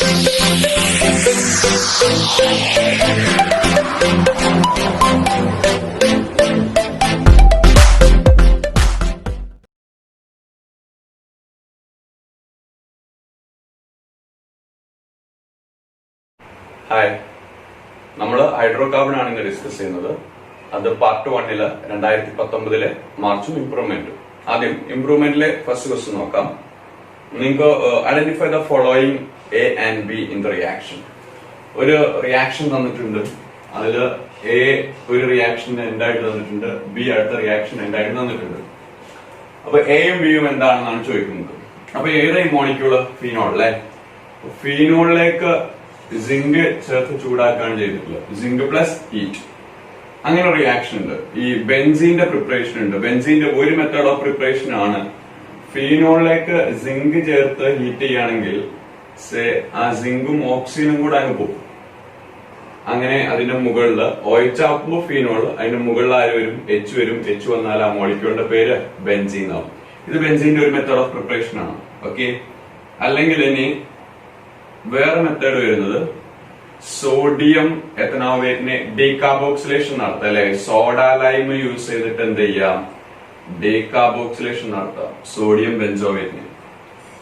Hi, നമ്മൾ hydro carbon ആണ് ഇന്ന് ഡിസ്കസ് ചെയ്യുന്നത്. അത് പാർട്ട് 1 2019 മാർച്ചും ഇംപ്രൂവ്മെന്റും. ആദ്യം ഇംപ്രൂവ്മെന്റിലെ ഫസ്റ്റ് ക്വസ്റ്റ്യൻ നോക്കാം. നിങ്ങൾക്ക് identify the following A and be in the reaction. ഒരു റിയാക്ഷൻ തന്നിട്ടുണ്ട്, അതിൽ എ ഒരു റിയാക്ഷൻ എന്തായിട്ട് തന്നിട്ടുണ്ട്, ബി അടുത്ത റിയാക്ഷൻ എന്തായിട്ട് തന്നിട്ടുണ്ട്. അപ്പൊ എയും ബിയും എന്താണെന്നാണ് ചോദിക്കുന്നത്. അപ്പൊ ഏതായി മോളിക്യൂള്? ഫീനോൾ അല്ലെ. ഫീനോളിലേക്ക് സിങ്ക് ചേർത്ത് ചൂടാക്കുകയാണ് ചെയ്തിട്ടുള്ളത്. സിങ്ക് പ്ലസ് ഹീറ്റ്, അങ്ങനെ റിയാക്ഷൻ ഉണ്ട്. ഈ ബെൻസീന്റെ പ്രിപ്പറേഷൻ ഉണ്ട്. ബെൻസീന്റെ ഒരു മെത്തേഡ് ഓഫ് പ്രിപ്പറേഷൻ ആണ് ഫീനോളിലേക്ക് സിങ്ക് ചേർത്ത് ഹീറ്റ് ചെയ്യുകയാണെങ്കിൽ ആ സിങ്കും ഓക്സിജനും കൂടെ അങ്ങ് പോകും. അങ്ങനെ അതിന്റെ മുകളിൽ OH ആകുമ്പോൾ ഫീനോൾ, അതിന്റെ മുകളിൽ ആര് വരും? H വരും. H വന്നാൽ ആ മോളിക്യൂളിന്റെ പേര് ബെൻസീൻ ആവും. ഇത് ബെൻസീന്റെ ഒരു മെത്തേഡ് ഓഫ് പ്രിപ്പറേഷൻ ആണ്. ഓക്കെ. അല്ലെങ്കിൽ ഇനി വേറെ മെത്തേഡ് വരുന്നത് സോഡിയം എത്തനോവേറ്റിനെ ഡീകാർബോക്സിലേഷൻ നടത്താം അല്ലെ. സോഡ ലൈം യൂസ് ചെയ്തിട്ട് എന്ത് ചെയ്യാം? ഡീകാർബോക്സിലേഷൻ നടത്താം സോഡിയം ബെൻസോവേറ്റിനെ.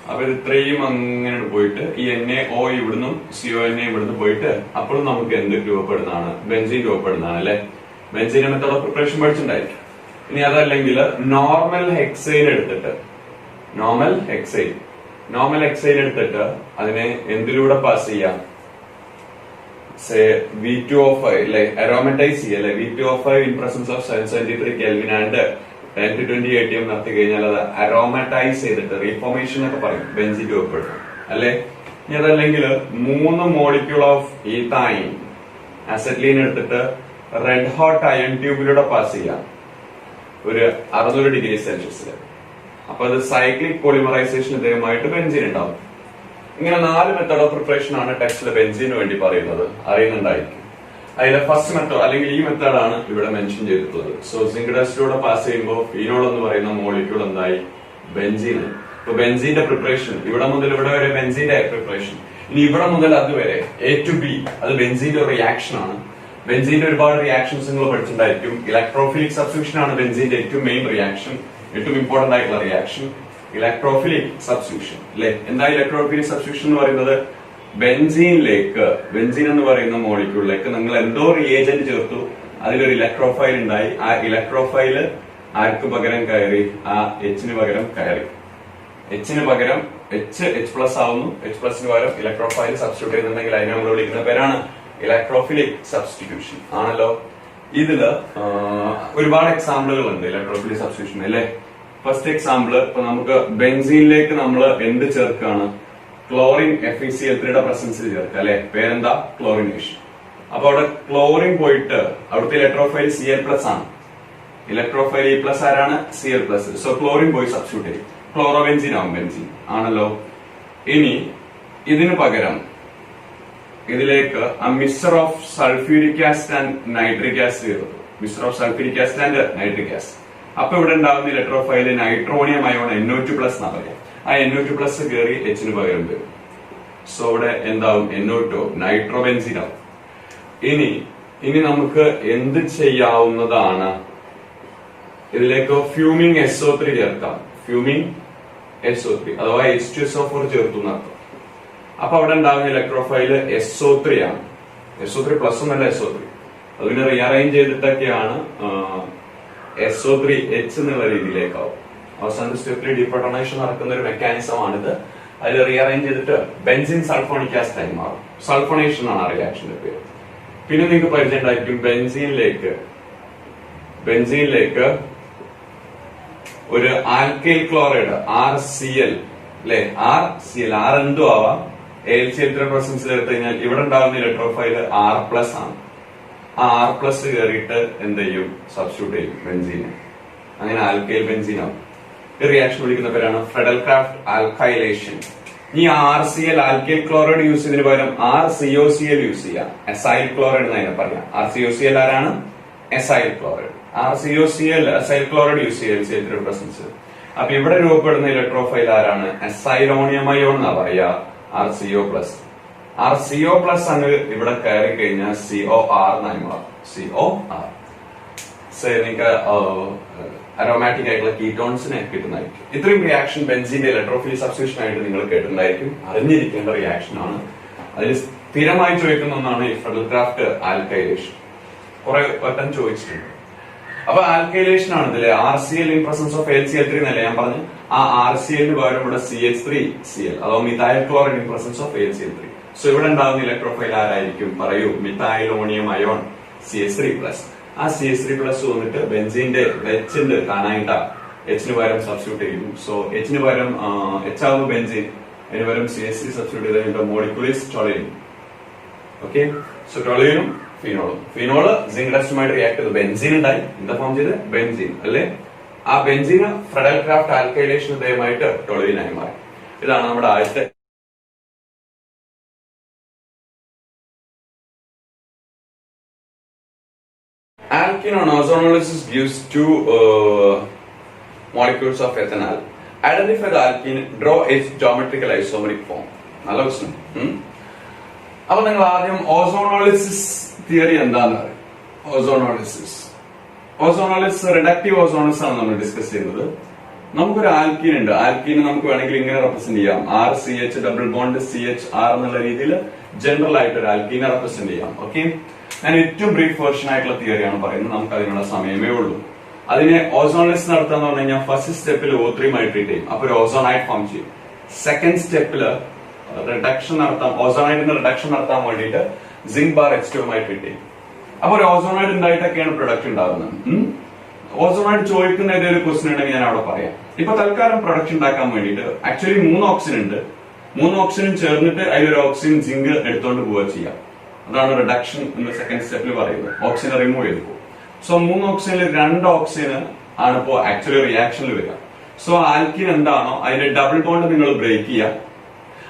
അപ്പൊ ഇത് ഇത്രയും അങ്ങനെ പോയിട്ട് ഈ NaO ഇവിടുന്നും CONA ഇവിടുന്ന് പോയിട്ട് അപ്പോഴും നമുക്ക് എന്ത് രൂപപ്പെടുന്നതാണ്? ബെൻസീൻ രൂപപ്പെടുന്നതാണ് അല്ലെ. ബെൻസീന്റെ മെത്തേഡ് ഓഫ് പ്രിപ്പറേഷൻ പഠിച്ചിട്ടുണ്ടായിരിക്കും. ഇനി അതല്ലെങ്കിൽ നോർമൽ ഹെക്സൈൻ എടുത്തിട്ട് അതിനെ എന്തിലൂടെ പാസ് ചെയ്യാം? V2O5 അല്ലെ, അരോമറ്റൈസ് ചെയ്യുക അല്ലെ. V2O5 in presence of 773 Kelvin and 10 to 20 ATM നടത്തി കഴിഞ്ഞാൽ അത് അരോമറ്റൈസ് ചെയ്തിട്ട് റീഫോർമേഷൻ എന്നൊക്കെ പറയും, ബെൻസീൻ രൂപപ്പെടും അല്ലെ. ഇനി അതല്ലെങ്കിൽ 3 മോളിക്യൂൾ ഓഫ് ഈത്തൈൻ അസെറ്റ്ലീൻ എടുത്തിട്ട് റെഡ് ഹോട്ട് അയൺ ട്യൂബിലൂടെ പാസ് ചെയ്യാം ഒരു 600 ഡിഗ്രി സെൽഷ്യസിൽ. അപ്പൊ അത് സൈക്ലിക് പോളിമറൈസേഷൻ ഇതേമായിട്ട് ബെൻസീൻ ഉണ്ടാവും. ഇങ്ങനെ 4 മെത്തേഡ് ഓഫ് പ്രിപ്പറേഷൻ ആണ് ടെക്സ്റ്റിൽ ബെൻസീന് വേണ്ടി പറയുന്നത്, അറിയുന്നുണ്ടായിരിക്കും. അതിലെ ഫസ്റ്റ് മെത്തേഡ് അല്ലെങ്കിൽ ഈ മെത്തേഡാണ് ഇവിടെ മെൻഷൻ ചെയ്തിട്ടുള്ളത്. സോ സിങ്ക് ഡസ്റ്റിലൂടെ പാസ് ചെയ്യുമ്പോൾ ഫീനോൾ എന്ന് പറയുന്ന മോളിക്യൂൾ എന്തായി? ബെൻസീൻ. ഇപ്പൊ ബെൻസീന്റെ പ്രിപ്പറേഷൻ ഇവിടെ മുതൽ ഇവിടെ വരെ ബെൻസീന്റെ പ്രിപ്പറേഷൻ. ഇനി ഇവിടെ മുതൽ അതുവരെ A to B അത് ബെൻസീന്റെ ഒരു റിയാക്ഷൻ ആണ്. ബെൻസീന്റെ ഒരുപാട് റിയാക്ഷൻസ് നിങ്ങൾ പഠിച്ചിട്ടുണ്ടായിരിക്കും. ഇലക്ട്രോഫിലിക് സബ്സ്റ്റിറ്റ്യൂഷൻ ആണ് ബെൻസീന്റെ ഏറ്റവും മെയിൻ റിയാക്ഷൻ, ഏറ്റവും ഇമ്പോർട്ടന്റ് ആയിട്ടുള്ള റിയാക്ഷൻ. ഇലക്ട്രോഫിലിക് സബ്സ്റ്റിറ്റ്യൂഷൻ അല്ലെ. എന്താ ഇലക്ട്രോഫിലിക് സബ്സ്റ്റിറ്റ്യൂഷൻ എന്ന് പറയുന്നത്? ബെൻസീൻ എന്ന് പറയുന്ന മോളിക്യൂളിലേക്ക് നിങ്ങൾ എന്തോ റിയേജന്റ് ചേർത്തു, അതിലൊരു ഇലക്ട്രോഫൈൽ ഉണ്ടായി. ആ ഇലക്ട്രോഫൈല് ആർക്ക് പകരം കയറി? ആ Hന് പകരം കയറി. Hന് പകരം H+ ആവുന്നു. H+ പകരം ഇലക്ട്രോഫൈൽ സബ്സ്റ്റിറ്റ്യൂട്ട് ചെയ്യുന്നുണ്ടെങ്കിൽ അതിനെ നമ്മൾ വിളിക്കുന്ന പേരാണ് ഇലക്ട്രോഫിലിക് സബ്സ്റ്റിറ്റ്യൂഷൻ ആണല്ലോ. ഇതില് ഒരുപാട് എക്സാമ്പിളുകൾ ഉണ്ട് ഇലക്ട്രോഫിലിക് സബ്സ്റ്റിറ്റ്യൂഷൻ അല്ലെ. ഫസ്റ്റ് എക്സാമ്പിൾ, ഇപ്പൊ നമുക്ക് ബെൻസീനിലേക്ക് നമ്മൾ എന്ത് ചേർക്കാണ്? ക്ലോറിൻ FeCl3 പ്രസൻസിൽ ചേർക്കുക അല്ലെ. പേരെന്താ? ക്ലോറിനേഷൻ. അപ്പൊ അവിടെ ക്ലോറിൻ പോയിട്ട് അവിടുത്തെ ഇലക്ട്രോഫൈൽ Cl+ ആണ്. ഇലക്ട്രോഫൈൽ E+ ആരാണ്? Cl+. സോ ക്ലോറിൻ പോയി സബ്സ്റ്റിറ്റ്യൂട്ട് ചെയ്യും, ക്ലോറോബെൻസീൻ ആവും ബെൻസീൻ ആണല്ലോ. ഇനി ഇതിന് പകരം ഇതിലേക്ക് ആ mixture of sulphuric acid and nitric acid ചേർത്തു. Mixture of sulphuric acid and nitric acid. അപ്പൊ ഇവിടെ ഉണ്ടാകുന്ന ഇലക്ട്രോഫൈൽ നൈട്രോണിയം അയോൺ NO2+ എന്നാ പറയാം. ആ NO2+ കയറി Hന് പകരം വരും. സോ ഇവിടെ എന്താവും? NO2 നൈട്രോബെൻസീൻ ആവും. ഇനി നമുക്ക് എന്ത് ചെയ്യാവുന്നതാണ്? ഇതിലേക്ക് ഫ്യൂമിംഗ് SO3 ചേർക്കാം. ഫ്യൂമിംഗ് SO3 അഥവാ H2SO4 ചേർത്തു എന്നർത്ഥം. അപ്പൊ അവിടെ ഉണ്ടാകുന്ന ഇലക്ട്രോഫൈല് SO3 ആണ്. SO3+ ഒന്നല്ല, SO3. അതിനെ റീഅറേഞ്ച് ചെയ്തിട്ടൊക്കെയാണ് SO3H എന്നുള്ള രീതിയിലേക്കാവും. അവസാനത്തെ സ്റ്റെപ്പിൽ ഡീപ്രോട്ടോണേഷൻ നടക്കുന്ന ഒരു മെക്കാനിസം ആണിത്. അതിൽ റീഅറേഞ്ച് ചെയ്തിട്ട് ബെൻസിൻ സൾഫോണിക് ആസിഡ് മാറും. സൾഫോണേഷൻ ആണ് ആ റിയാക്ഷന്റെ പേര്. പിന്നെ നിങ്ങൾക്ക് പരിചയം ഉണ്ടായിരിക്കും ബെൻസീനിലേക്ക് ഒരു ആൽക്കൈൽ ക്ലോറൈഡ് RCl അല്ലെ. R എന്തും ആവാം. AlCl3 പ്രസൻസിൽ എടുത്തു കഴിഞ്ഞാൽ ഇവിടെ ഉണ്ടാകുന്ന ഇലക്ട്രോഫൈൽ R+ ആണ്. ആ R+ കയറിയിട്ട് എന്ത് ചെയ്യും? സബ്സ്റ്റിറ്റ്യൂട്ട് ചെയ്യും ബെൻസീനെ. അങ്ങനെ ആൽക്കൈൽ ബെൻസീൻ ആവും. ഈ റിയാക്ഷൻ വിളിക്കുന്ന പേരാണ് ഫ്രെഡൽക്രാഫ്റ്റ് ആൽക്കൈലേഷൻ. ഈ RCl ആൽക്കൈൽ ക്ലോറൈഡ് യൂസ് ചെയ്തതിന് പകരം RCOCl യൂസ് ചെയ്യാം. എസൈൽ ക്ലോറൈഡ് എന്ന് അതിനെ പറയാം. RCOCl ആരാണ്? എസൈൽ ക്ലോറൈഡ്. RCOCl എസൈൽ ക്ലോറൈഡ് യൂസ് ചെയ്യാം AlCl3 പ്രസൻസ്. അപ്പൊ ഇവിടെ രൂപപ്പെടുന്ന ഇലക്ട്രോഫൈൽ ആരാണ്? എസൈലോണിയം അയോൺ എന്നാ പറയാ, RCO+. CO പ്ലസ് അങ്ങ് ഇവിടെ കയറി കഴിഞ്ഞാൽ COR എന്നായി മാറും. COR നിങ്ങൾക്ക് അരോമാറ്റിക് ആയിട്ടുള്ള കീറ്റോൺസിനെ കിട്ടുന്നതായിരിക്കും. ഇത്രയും റിയാക്ഷൻ ബെൻസീന്റെ ഇലക്ട്രോഫിൽ സബ്സ്റ്റിറ്റ്യൂഷൻ ആയിട്ട് നിങ്ങൾ കേട്ടിട്ടുണ്ടായിരിക്കും. അറിഞ്ഞിരിക്കേണ്ട റിയാക്ഷൻ ആണ്. അതിൽ സ്ഥിരമായി ചോദിക്കുന്ന ഒന്നാണ് ഈ ഫെഡൽക്രാഫ്റ്റ് ആൽക്കൈലേഷൻ. കുറെ വട്ടം ചോദിച്ചിട്ടുണ്ട്. അപ്പൊ ആൽക്കൈലേഷൻ ആണ് ഇതില് RCl in presence of HCl3 എന്നല്ലേ ഞാൻ പറഞ്ഞു. ആ RCl പകരം ഇവിടെ CH3Cl അഥവാ methyl chloride in presence of HCl3. So ഇവിടെ ഉണ്ടാകുന്ന ഇലക്ട്രോഫൈൽ ആരായിരിക്കും പറയൂ? മിഥൈലോണിയം അയോൺ CH3+. ആ CH3+ വന്നിട്ട് ബെൻസീന്റെ H കാണാനിട്ട H പകരം സബ്സ്റ്റിറ്റ്യൂട്ട് ചെയ്യും. സോ H പകരം H ആവുന്ന ബെൻസീൻ, അതിന് പകരം CH3 സബ്സ്റ്റിറ്റ്യൂട്ട് ചെയ്തിട്ട് molecule is toluene. Okay, so ടോളിനും ഫിനോള് സിങ്ക് ഡസ്റ്റുമായിട്ട് റിയാക്ട് ചെയ്ത് ബെൻസീൻ ഉണ്ടായി. എന്താ ഫോം ചെയ്ത്? ബെൻസീൻ അല്ലെ? ആ ബെൻസീന് ഫെഡൽക്രാഫ്റ്റ് ആൽക്കൈലേഷൻ ഇതേമായിട്ട് ടോളിനായി മാറി. ഇതാണ് നമ്മുടെ ആദ്യത്തെ alkene on ozonolysis gives two molecules of ethanol. Identify the alkene, draw its geometrical isomeric form. നല്ല പ്രശ്നം. അപ്പൊ നിങ്ങൾ ആദ്യം ഓസോണോളിസിസ് തിയറി എന്താണെന്ന് അറിയാം. ഓസോണോളിസിസ് റിഡക്റ്റീവ് ഓസോണോളിസിസ് ആണ് നമ്മൾ ഡിസ്കസ് ചെയ്യുന്നത്. നമുക്കൊരു ആൽക്കീൻ ഉണ്ട്. ആൽക്കീന് നമുക്ക് വേണമെങ്കിൽ ഇങ്ങനെ റെപ്രസെന്റ് ചെയ്യാം. RCH ഡബിൾ ബോണ്ട് CHR എന്നുള്ള രീതിയിൽ ജനറൽ ആയിട്ട് ഒരു ആൽക്കീനെ റെപ്രസെന്റ് ചെയ്യാം. ഓക്കെ, ഞാൻ ഏറ്റവും ബ്രീഫ് വേർഷൻ ആയിട്ടുള്ള തിയറിയാണ് പറയുന്നത്. നമുക്ക് അതിനുള്ള സമയമേ ഉള്ളൂ. അതിനെ ഓസോണോളിസിസ് നടത്താന്ന് പറഞ്ഞു കഴിഞ്ഞാൽ ഫസ്റ്റ് സ്റ്റെപ്പിൽ O3 ട്രീറ്റ് ചെയ്യും. അപ്പൊ ഒരു ഓസോണൈറ്റ് ഫോം ചെയ്യും. സെക്കൻഡ് സ്റ്റെപ്പില് റിഡക്ഷൻ നടത്താം, ഓസോണൈറ്റിന്റെ റിഡക്ഷൻ നടത്താൻ വേണ്ടിയിട്ട് സിങ്ക് ബാർ H2 ട്രീറ്റ് ചെയ്യും. അപ്പൊ ഒരു ഓസോണൈറ്റ് ഉണ്ടായിട്ടൊക്കെയാണ് പ്രൊഡക്റ്റ് ഉണ്ടാകുന്നത്. ഓസോണൈറ്റ് ചോദിക്കുന്ന ഏതൊരു ക്വസ്റ്റൻ ഉണ്ടെങ്കിൽ ഞാൻ അവിടെ പറയാം. ഇപ്പൊ തൽക്കാലം പ്രൊഡക്റ്റ് ഉണ്ടാക്കാൻ വേണ്ടിയിട്ട് ആക്ച്വലി 3 ഓക്സിജൻ ഉണ്ട്. 3 ഓക്സിജൻ ചേർന്നിട്ട് അതിലൊരു ഓക്സിജൻ സിങ്ക് എടുത്തോണ്ട് പോവുക ചെയ്യാം. അതാണ് റിഡക്ഷൻ എന്ന് സെക്കൻഡ് സ്റ്റെപ്പിൽ പറയുന്നത്. ഓക്സിജൻ റിമൂവ് ചെയ്ത് പോകും. സോ 3 ഓക്സിജനിൽ 2 ഓക്സിജന് ആണ് ഇപ്പോ ആക്ച്വലി റിയാക്ഷനിൽ വരിക. സോ ആൽക്കീൻ എന്താണോ അതിന്റെ ഡബിൾ ബോണ്ട് നിങ്ങൾ ബ്രേക്ക് ചെയ്യുക.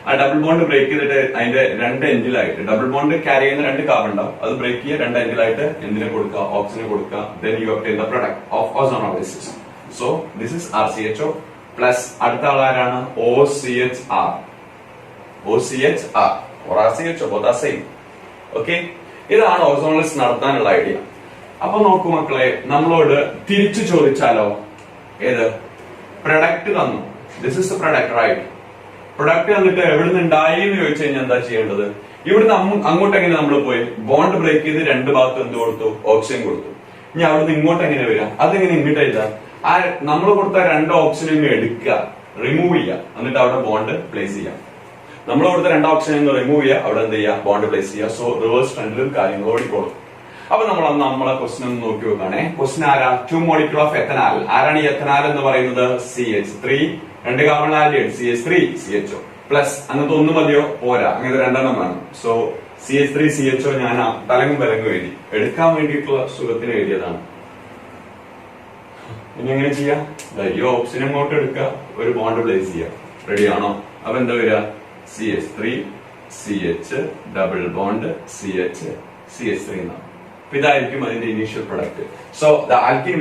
ആ ഡബിൾ ബോണ്ട് ബ്രേക്ക് ചെയ്തിട്ട് അതിന്റെ 2 എൻഡിലായിട്ട് ഡബിൾ ബോണ്ട് ക്യാരി ചെയ്യുന്ന 2 കാർബൺ ഉണ്ടാവും. അത് ബ്രേക്ക് ചെയ്യുക, 2 എൻഡിലായിട്ട് എന്തിനെ കൊടുക്കുക? ഓക്സിജന് കൊടുക്കുക. Then you obtain the product of ozonolysis. So this is RCHO plus അടുത്ത ആളാരാണ്? OCHR or RCHO both are same. Okay, ഇതാണ് ഓസോണോളിസിസ് നടത്താനുള്ള ഐഡിയ. അപ്പൊ നോക്കൂ മക്കളെ, നമ്മളോട് തിരിച്ചു ചോദിച്ചാലോ? ഏത് പ്രൊഡക്റ്റ് തന്നു? This is the product, right? Product തന്നിട്ട് എവിടുന്ന് ഉണ്ടായി എന്ന് ചോദിച്ചു കഴിഞ്ഞാൽ എന്താ ചെയ്യേണ്ടത്? ഇവിടുന്ന് അങ്ങോട്ട് എങ്ങനെ നമ്മൾ പോയി ബോണ്ട് ബ്രേക്ക് ചെയ്ത് 2 ഭാഗത്ത് എന്ത് കൊടുത്തു? ഓക്സിജൻ കൊടുത്തു. ഇനി അവിടുന്ന് ഇങ്ങോട്ട് എങ്ങനെ വരാം? അതെങ്ങനെ ഇങ്ങോട്ട് എഴുതാം? ആ നമ്മൾ കൊടുത്ത 2 ഓക്സിജൻ എടുക്കുക, റിമൂവ് ചെയ്യുക, എന്നിട്ട് അവിടെ ബോണ്ട് പ്ലേസ് ചെയ്യാം. നമ്മൾ കൊടുത്ത 2 ഓക്സിജൻ റിമൂവ് ചെയ്യുക, അവിടെ എന്ത് ചെയ്യുക? ബോണ്ട് പ്ലേസ് ചെയ്യുക. സോ റിവേഴ്സ് ട്രെൻഡിലും കാര്യങ്ങൾ ഓടിക്കോളും. അപ്പൊ നമ്മളെ ക്വസ്റ്റൻ ഒന്ന് നോക്കി നോക്കുകയാണെ. ക്വസ്റ്റൻ ആരാ? 2 മോളിക്യൂൾ ഓഫ് എത്തനാൽ. ആരാണ് ഈ എത്തനാൽ എന്ന് പറയുന്നത്? CH3, 2 carbon aldehyde CH3CHO plus. അങ്ങനത്തെ ഒന്ന് മതിയോ? പോരാ, അങ്ങനത്തെ 2 എണ്ണം വേണം. സോ CH3CHO ഞാൻ തലങ്ങും വിലങ്ങും എഴുതി, എടുക്കാൻ വേണ്ടിയിട്ടുള്ള സുഖത്തിന് എഴുതിയതാണ്. ഇനി എങ്ങനെ ചെയ്യാം? ഈ ഓപ്ഷൻ അങ്ങോട്ട് എടുക്കുക, ഒരു ബോണ്ട് പ്ലേസ് ചെയ്യാം. റെഡിയാണോ? അപ്പൊ എന്താ വരിക? CH3CH ഡബിൾ ബോണ്ട് CH3 എന്നാണ്. ഇതായിരിക്കും അതിന്റെ initial product. So the alkene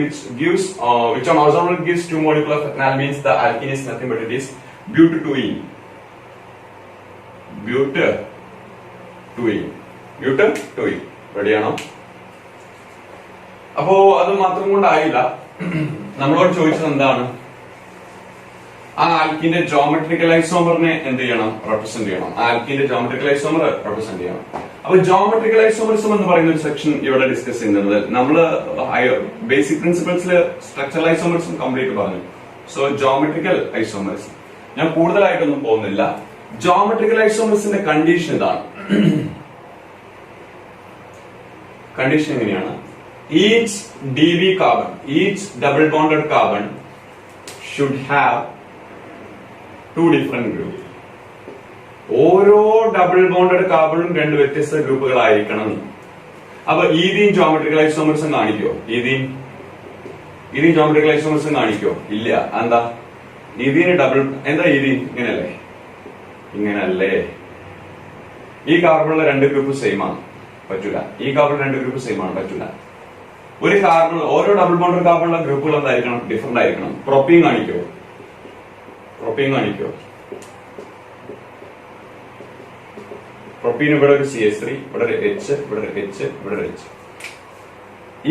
which on ozonolysis gives 2 molecules of ethanol means the alkene is nothing but it is but2ene. but2ene. റെഡിയാണോ? അപ്പോ അത് മാത്രം കൊണ്ടായില്ല. നമ്മളോട് ചോദിച്ചത് എന്താണ്? ആ ആൽക്കീന്റെ ജോമെട്രിക്കൽ ഐസോമറിനെ എന്ത് ചെയ്യണം? റെപ്രസെന്റ് ചെയ്യണം. ആൽക്കീന്റെ ജോമെട്രിക്കൽ ഐസോമർ റെപ്രസെന്റ് ചെയ്യണം. അപ്പൊ ജോമെട്രിക്കൽ ഐസോമറിസം എന്ന് പറയുന്ന ഒരു സെക്ഷൻ ഇവിടെ ഡിസ്കസ് ചെയ്യുന്നത് നമ്മള് ബേസിക് പ്രിൻസിപ്പിൾസിൽ സ്ട്രക്ചറൽ ഐസോമറിസം കംപ്ലീറ്റ് പറഞ്ഞു. സോ ജോമെട്രിക്കൽ ഐസോമറിസം ഞാൻ കൂടുതലായിട്ടൊന്നും പോകുന്നില്ല. ജോമെട്രിക്കൽ ഐസോമറിസിന്റെ കണ്ടീഷൻ ഇതാണ്. കണ്ടീഷൻ എങ്ങനെയാണ്? Each double bonded carbon should have 2 different groups. ഓരോ ഡബിൾ ബോണ്ടഡ് കാർബണും 2 വ്യത്യസ്ത ഗ്രൂപ്പുകളായിരിക്കണം. അപ്പൊ ഈഥീൻ ജോമെട്രിക്കൽ ഐസോമറിസം കാണിക്കോ? ഈഥീൻ ജോമെട്രിക്കൽ ഐസോമറിസം കാണിക്കോ? ഇല്ല. എന്താ? ഈഥീന് ഡബിൾ എന്താ? ഈഥീൻ ഇങ്ങനല്ലേ? ഈ കാർബണിലെ 2 ഗ്രൂപ്പ് സെയിം ആണ്, പറ്റൂല. ഈ കാർബണിലെ 2 ഗ്രൂപ്പ് സെയിം ആണ്, പറ്റൂല. ഒരു കാർബൺ ഓരോ ഡബിൾ ബോണ്ടഡ് കാർബണിലെ ഗ്രൂപ്പുകൾ എന്തായിരിക്കണം? ഡിഫറെന്റ് ആയിരിക്കണം. പ്രൊപ്പീൻ കാണിക്കോ? പ്രൊപ്പീൻ ഇവിടെ ഒരു CH3, ഇവിടെ ഒരു H, ഇവിടെ ഒരു H, ഇവിടെ ഒരു H.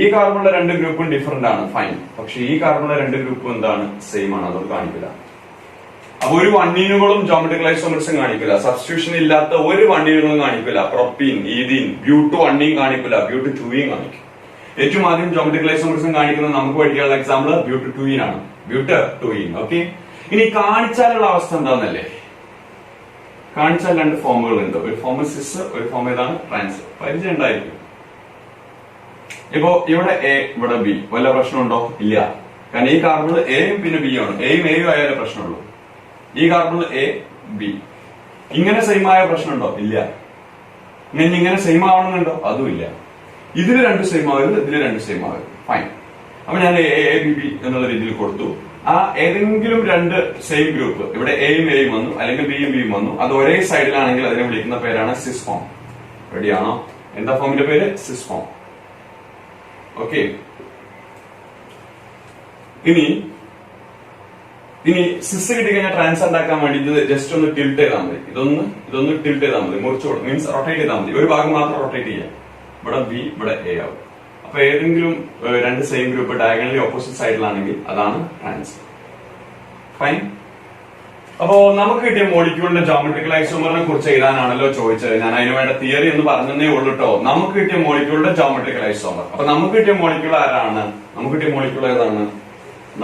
ഈ കാർബണിലെ രണ്ട് ഗ്രൂപ്പും ഡിഫറെന്റ് ആണ്, ഫൈൻ. പക്ഷെ ഈ കാർബണിലെ രണ്ട് ഗ്രൂപ്പും എന്താണ്, സെയിം ആണ്, അതൊന്നും കാണിക്കില്ല. അപ്പൊ ഒരു വണ്ണീനുകളും ജോമെട്രിക്കൽ ഐസോമർസും കാണിക്കില്ല. സബ്സ്റ്റിറ്റ്യൂഷൻ ഇല്ലാത്ത ഒരു വണ്ണീനുകളും കാണിക്കില്ല. പ്രൊപ്പീൻ, ഈഥീൻ, ബ്യൂട്ട് 1 കാണിക്കില്ല, ബ്യൂട്ട് 2 കാണിക്കും. ഏറ്റവും ആദ്യം ജോമെട്രിക്കൽ ഐസോമർസും കാണിക്കുന്നത് നമുക്ക് പഠിക്കാനുള്ള എക്സാമ്പിൾ ബ്യൂട്ട് 2 ആണ്, ബ്യൂട്ട് 2. ഓക്കെ, ഇനി കാണിച്ചാലുള്ള അവസ്ഥ എന്താണെന്നല്ലേ? കാണിച്ചാൽ രണ്ട് ഫോമുകൾ ഉണ്ട്. ഒരു ഫോം സിസ്, ഒരു ഫോം ഏതാണ്, ട്രാൻസ്. പരിചയം ഉണ്ടായിരിക്കും. ഇപ്പോ ഇവിടെ എ, ഇവിടെ ബി, വല്ല പ്രശ്നമുണ്ടോ? ഇല്ല. കാരണം ഈ കാർബണിൽ എയും പിന്നെ ബി ആണ്. എയും ആയാലേ പ്രശ്നമുള്ളൂ. ഈ കാർബണിൽ എ, ബി. ഇങ്ങനെ സെയിം ആയ പ്രശ്നമുണ്ടോ? ഇല്ല. ഇങ്ങനെ സെയിം ആവണമെന്നുണ്ടോ? അതും ഇല്ല. ഇതില് രണ്ട് സെയിം ആവരുത്, ഇതില് രണ്ട് സെയിം ആവരുത്, ഫൈൻ. അപ്പൊ ഞാൻ എ ബി ബി എന്നുള്ള രീതിയിൽ കൊടുത്തു. ആ ഏതെങ്കിലും രണ്ട് സെയിം ഗ്രൂപ്പ്, ഇവിടെ എയും വന്നു, അല്ലെങ്കിൽ ബിയും വന്നു, അത് ഒരേ സൈഡിലാണെങ്കിൽ അതിനെ വിളിക്കുന്ന പേരാണ് സിസ് ഫോം. റെഡിയാണോ? എന്താ ഫോമിന്റെ പേര്? സിസ് ഫോം. ഓക്കെ, ഇനി സിസ് കിട്ടിക്കഴിഞ്ഞാൽ ട്രാൻസ് ഉണ്ടാക്കാൻ വേണ്ടി ജസ്റ്റ് ഒന്ന് ടിൽറ്റ് ചെയ്താൽ മതി. ഇതൊന്ന് ടിൽറ്റ് ചെയ്താൽ മതി, മുറിച്ചു കൊടുക്കും, മീൻസ് റൊട്ടേറ്റ് ചെയ്താൽ മതി. ഒരു ഭാഗം മാത്രം റൊട്ടേറ്റ് ചെയ്യാം. ഇവിടെ ബി, ഇവിടെ എ ആവും. അപ്പൊ ഏതെങ്കിലും രണ്ട് സെയിം ഗ്രൂപ്പ് ഡയഗണലി ഓപ്പോസിറ്റ് സൈഡിലാണെങ്കിൽ അതാണ് ട്രാൻസ്. ഫൈൻ. അപ്പോ നമുക്ക് കിട്ടിയ മോളിക്യൂളിന്റെ ജോമെട്രിക്കൽ ഐസോമറിനെ കുറിച്ച് എഴുതാനാണല്ലോ ചോദിച്ചത്. ഞാൻ അതിന് വേണ്ട തിയറി ഒന്ന് പറഞ്ഞതേ ഉള്ളൂ കേട്ടോ. നമുക്ക് കിട്ടിയ മോളിക്യൂളിന്റെ ജോമെട്രിക്കൽ ഐസോമർ. അപ്പൊ നമുക്ക് കിട്ടിയ മോളിക്യൂൾ ആരാണ്? നമുക്ക് കിട്ടിയ മോളിക്യൂൾ ഏതാണ്?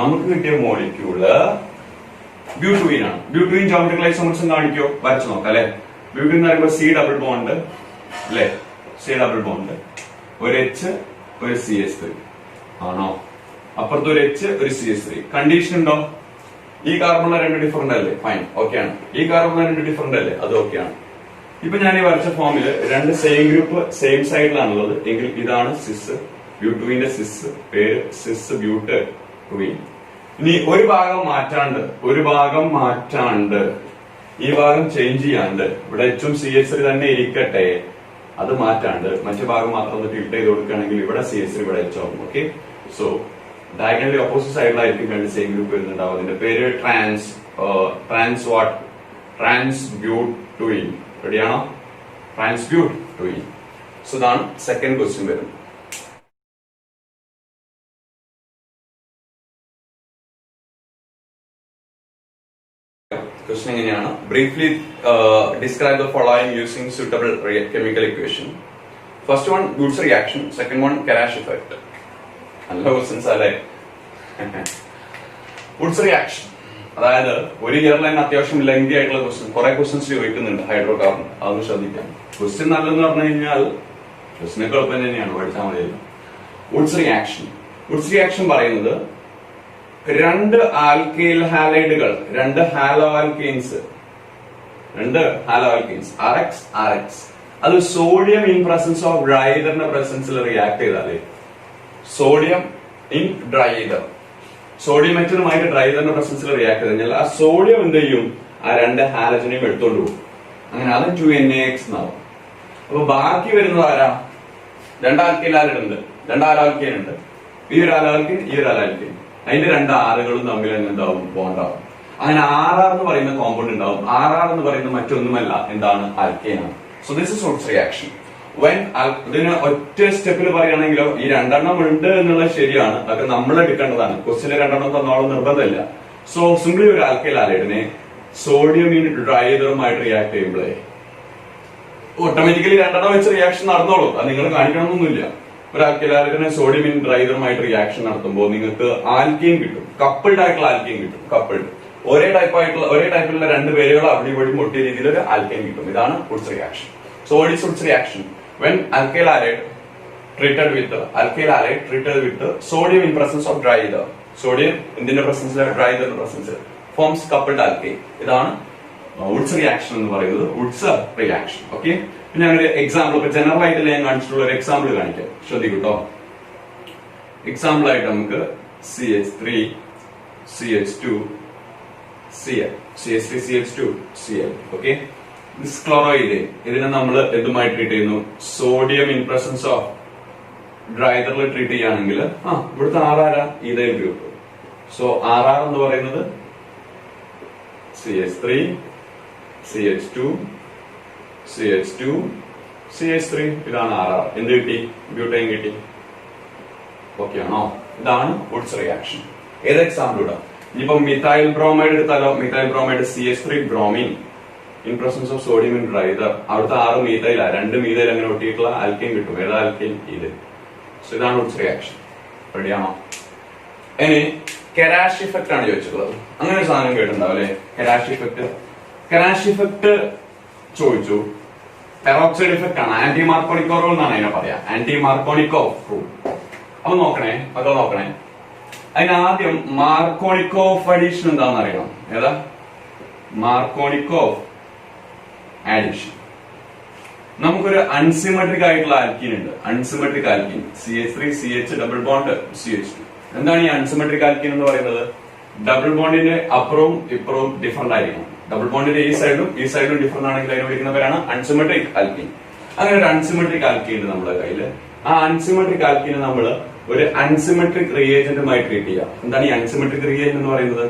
നമുക്ക് കിട്ടിയ മോളിക്യൂള് ബ്യൂട്ടീൻ ആണ്. ബ്യൂട്ടീൻ ജോമെട്രിക്കൽ ഐസോമർസും കാണിക്കോ? വരച്ചു നോക്കാം അല്ലെ. ബ്യൂട്ടീൻ എന്ന് പറയുമ്പോൾ C ഡബിൾ ബോണ്ട് അല്ലെ, C ഡബിൾ ബോണ്ട്, ഒരു H, ഒരു CH3 ആണോ? അപ്പുറത്ത് ഒരു H, ഒരു CH3. കണ്ടീഷൻ ഉണ്ടോ? ഈ കാർബണിലെ രണ്ട് ഡിഫറന്റ് അല്ലേ? ഫൈൻ, ഓക്കെ ആണ്. ഈ കാർബണിലെ രണ്ട് ഡിഫറന്റ് അല്ലേ? അത് ഓക്കെ ആണ്. ഇപ്പൊ ഞാൻ ഈ വരച്ച ഫോമില് രണ്ട് സെയിം ഗ്രൂപ്പ് സെയിം സൈഡിലാണുള്ളത് എങ്കിൽ ഇതാണ് സിസ്, ബ്യൂട്ടീന്റെ സിസ്, പേര് സിസ് ബ്യൂട്ട് 2. ഇനി ഒരു ഭാഗം മാറ്റാണ്ട് ഈ ഭാഗം ചേഞ്ച് ചെയ്യാണ്ട് ഇവിടെ H ഉം CH3 തന്നെ ഇരിക്കട്ടെ, അത് മാറ്റാണ്ട് മറ്റു ഭാഗം മാത്രം ഒന്ന് ടിൽറ്റ് ചെയ്ത് കൊടുക്കുകയാണെങ്കിൽ ഇവിടെ CH3, ഇവിടെ H ആവും. ഓക്കെ, സോ ഡയഗണലി ഓപ്പോസിറ്റ് സൈഡിലായിരിക്കും രണ്ട് സെയിം ഗ്രൂപ്പ് വരുന്നുണ്ടാവും. അതിന്റെ പേര് ട്രാൻസ്ബ്യൂട്ടീൻ. റെഡിയാണോ? ട്രാൻസ്ബ്യൂട്ടീൻ. സോ ഇതാണ് സെക്കൻഡ് ക്വസ്റ്റ്യൻ വരുന്നത്. ക്വസ്റ്റ്യൻ എങ്ങനെയാണ്? Briefly describe the following using suitable chemical equation. First one Wurtz reaction, second one Kharasch effect. നല്ല ക്വസ്റ്റ്യൻസ് അല്ലേ? ഗുഡ്സ് റിയാക്ഷൻ അതായത് ഒരു ഇയറിൽ തന്നെ അത്യാവശ്യം ലെങ്തി ആയിട്ടുള്ള ക്വസ്റ്റ്യൻ, കുറെ ക്വസ്റ്റ്യൻസ് ചോദിക്കുന്നുണ്ട് ഹൈഡ്രോ കാർബൺ. അതൊന്ന് ശ്രദ്ധിക്കാം. ക്വസ്റ്റ്യൻ നല്ലതെന്ന് പറഞ്ഞു കഴിഞ്ഞാൽ ക്വസ്റ്റ്യനൊക്കെ എളുപ്പം തന്നെയാണ്, പഠിച്ചാൽ മതിയല്ലോ. ഗുഡ്സ് റിയാക്ഷൻ പറയുന്നത് രണ്ട് ആൽക്കൈൽ ഹാലൈഡുകൾ, രണ്ട് ഹാലോ ആൽക്കെയിൻസ് RX അത് സോഡിയം ഇൻ പ്രസൻസ് ഓഫ് ഡ്രൈതറിന്റെ പ്രസൻസിൽ റിയാക്ട് ചെയ്താലേ, സോഡിയം ഇൻ ഡ്രൈതർ, സോഡിയം മെറ്റലുമായിട്ട് ഡ്രൈതറിന്റെ പ്രസൻസിൽ റിയാക്ട് ചെയ്ത് കഴിഞ്ഞാൽ ആ സോഡിയം എന്ത് ചെയ്യും? ആ രണ്ട് ഹാലജനെയും എടുത്തോണ്ട് പോകും. അങ്ങനെ അത് 2NaX എന്നാവും. അപ്പൊ ബാക്കി വരുന്നത് ആരാ? രണ്ട് ആൽക്കൈൽ ഉണ്ട്. ഈ ഒരു ആലാൽക്കൈൻ, ഈ ഒരു ആലാൽക്കൈൻ. അതിന്റെ രണ്ട് ആറുകളും തമ്മിൽ എന്താവും? ബോണ്ടാവും. അങ്ങനെ RR എന്ന് പറയുന്ന കോമ്പൗണ്ട് ഉണ്ടാവും. RR എന്ന് പറയുന്ന മറ്റൊന്നുമല്ല, എന്താണ്? ആൽക്കൈൻ ആണ്. So this is goods reaction. ഇതിന് ഒറ്റ സ്റ്റെപ്പിൽ പറയുകയാണെങ്കിലോ ഈ രണ്ടെണ്ണം ഉണ്ട് എന്നുള്ളത് ശരിയാണ്, അതൊക്കെ നമ്മൾ എടുക്കേണ്ടതാണ്. ക്വസ്റ്റിന് രണ്ടെണ്ണം തന്നോളം നിർബന്ധമില്ല. സോ സിംപ്ലി ഒരു ആൽക്കൈൽ ഹാലൈഡിനെ സോഡിയം ഇൻ ഡ്രൈതറുമായിട്ട് റിയാക്ട് ചെയ്യുമ്പോഴേ ഓട്ടോമാറ്റിക്കലി രണ്ടെണ്ണം വെച്ച് റിയാക്ഷൻ നടന്നോളൂ. അത് നിങ്ങൾ കാണിക്കണമെന്നൊന്നുമില്ല. ഒരു ആൽക്കൈൽ ഹാലൈഡിനെ സോഡിയം ഇൻ ഡ്രൈതറുമായിട്ട് റിയാക്ഷൻ നടത്തുമ്പോൾ നിങ്ങൾക്ക് ആൽക്കൈൻ കിട്ടും, കപ്പിൾഡ് ആയിട്ടുള്ള ആൽക്കൈൻ കിട്ടും. കപ്പിൾഡ് ഒരേ ടൈപ്പിലുള്ള രണ്ട് പേരുകൾ അവിടെ ഇവിടെ മുട്ടിയ രീതിയിൽ ഒരു ആൽക്കൈൻ കിട്ടും. ഇതാണ് goods reaction. So what is goods reaction? when alkyl halide treated with sodium in presence of dry ether, sodium in the presence of dry ether forms coupled alkane. ഇതാണ് Woods reaction എന്ന് പറയുന്നത്. Woods reaction. Okay, പിന്നെ ഒരു example ഇപ്പൊ general ആയിട്ട് ഞാൻ കാണിച്ചിട്ടുള്ള ഒരു എക്സാമ്പിൾ കാണിക്കാം, ശ്രദ്ധിക്കൂട്ടോ. എക്സാമ്പിൾ ആയിട്ട് നമുക്ക് CH3 CH2 Cl, CH3 CH2 Cl. Okay, chloride ഇതിനെ നമ്മൾ എന്തുമായി ട്രീറ്റ് ചെയ്യുന്നു? സോഡിയം ഇൻ പ്രസൻസ് ഓഫ് ഡ്രൈതറിൽ ട്രീറ്റ് ചെയ്യുകയാണെങ്കിൽ ഇവിടുത്തെ ആറാര ഇതേ ഗ്രൂപ്പ്. സോ RR എന്ന് പറയുന്നത് CH3 CH2 CH2 CH3 ഇതാണ് RR. എന്ത് കിട്ടി? ബ്യൂട്ടൈൻ കിട്ടി. ഓക്കെ ആണോ? ഇതാണ് വുഡ്സ് റിയാക്ഷൻ. ഏത് എക്സാമ്പിൾ ഇടാം? ഇനിയിപ്പോ മിഥൈൽ ബ്രോമൈഡ് എടുത്താലോ? Methyl bromide CH3 bromine in presence of sodium in dry ether. അവിടുത്തെ 6 മീഥൈല, 2 മീഥൈൽ അങ്ങനെ ഒട്ടിയിട്ടുള്ള ആൽക്കൈൻ കിട്ടും. ഏതാ ആൽക്കൈൻ? ഇത്. സോ ഇതാണ് വുഡ്സ് റിയാക്ഷൻ. റെഡിയാണോ? ഇനി കെരാഷ് ഇഫക്റ്റ് ആണ് ചോദിച്ചിട്ടുള്ളത്. അങ്ങനെ ഒരു സാധനം കേട്ടിട്ടുണ്ടാവും അല്ലെ? Kharasch effect. കെരാഷ് ഇഫക്റ്റ് ചോദിച്ചു. പെറോക്സൈഡ് ഇഫക്റ്റ് ആണ്. ആന്റി മാർക്കോണിക്കോ റൂൾ എന്നാണ് അതിനെ പറയാ. Anti Markovnikov rule. അപ്പൊ നോക്കണേ, മക്കൾ നോക്കണേ. അതിനാദ്യം മാർക്കോണിക്കോഫ് അഡീഷൻ എന്താണെന്ന് അറിയണം. ഏതാ? Markovnikov addition. നമുക്കൊരു അൺസിമെട്രിക് ആയിട്ടുള്ള ആൽക്കീൻ ഉണ്ട്. Unsymmetric alkene CH3 CH double bond CH2. എന്താണ് ഈ അൺസിമെട്രിക് ആൽക്കീൻ എന്ന് പറയുന്നത്? ഡബിൾ ബോണ്ടിന്റെ അപ്പുറവും ഇപ്പുറവും ഡിഫറന്റ് ആയിരിക്കണം. ഡബിൾ ബോണ്ടിന്റെ ഈ സൈഡും ഡിഫറന്റ് ആണെങ്കിൽ അതിനെ വിളിക്കുന്ന പേരാണ് അൺസിമെട്രിക് ആൽക്കീൻ. അങ്ങനെ ഒരു അൺസിമെട്രിക് ആൽക്കീൻ ഉണ്ട് നമ്മുടെ കയ്യില്. ആ അൺസിമെട്രിക് ആൽക്കീനെ നമ്മൾ ഒരു അൺസിമെട്രിക് റിയേജന്റുമായി ട്രീറ്റ് ചെയ്യാം. എന്താണ് ഈ അൺസിമെട്രിക് റിയേജന്റ് എന്ന് പറയുന്നത്?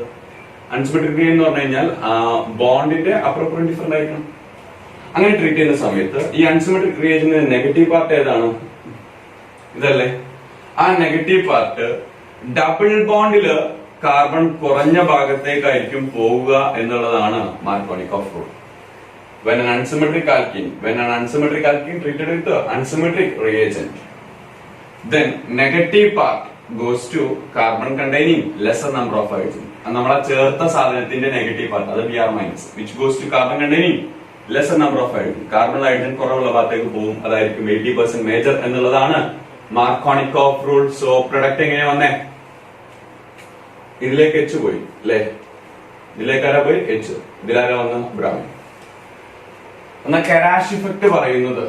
അൺസിമെട്രിക് റിയേജന്റ് എന്ന് പറഞ്ഞു കഴിഞ്ഞാൽ ബോണ്ടിന്റെ അപ്പുറം ഡിഫറന്റ് ആയിരിക്കണം. അങ്ങനെ ട്രീറ്റ് ചെയ്യുന്ന സമയത്ത് ഈ അൺസിമെട്രിക് റിയേജന്റിന്റെ നെഗറ്റീവ് പാർട്ട് ഏതാണ്? ഇതല്ലേ? ആ നെഗറ്റീവ് പാർട്ട് ഡബിൾ ബോണ്ടില് കാർബൺ കുറഞ്ഞ ഭാഗത്തേക്കായിരിക്കും പോവുക എന്നുള്ളതാണ് Markovnikov rule. When an unsymmetric alkene treated with the unsymmetric reagent, then negative part goes to carbon containing lesser number of hydrogen. നമ്മളെ ചേർത്ത സാധനത്തിന്റെ നെഗറ്റീവ് പാർട്ട് അത് Br minus, which goes to carbon containing lesser number of hydrogen. Carbon hydrogen കുറവുള്ള ഭാഗത്തേക്ക് പോകും. അതായിരിക്കും 80% major എന്നുള്ളതാണ് Markovnikov rule. So product എങ്ങനെ വന്നേ? ഇതിലേക്ക് H പോയി അല്ലെ? ഇതിലേക്കാരാ പോയി H. ഇതിലാരാ വന്ന? ബ്രാഹ്മൺ. എന്നാൽ കെരാഷ് ഇഫക്റ്റ് പറയുന്നത്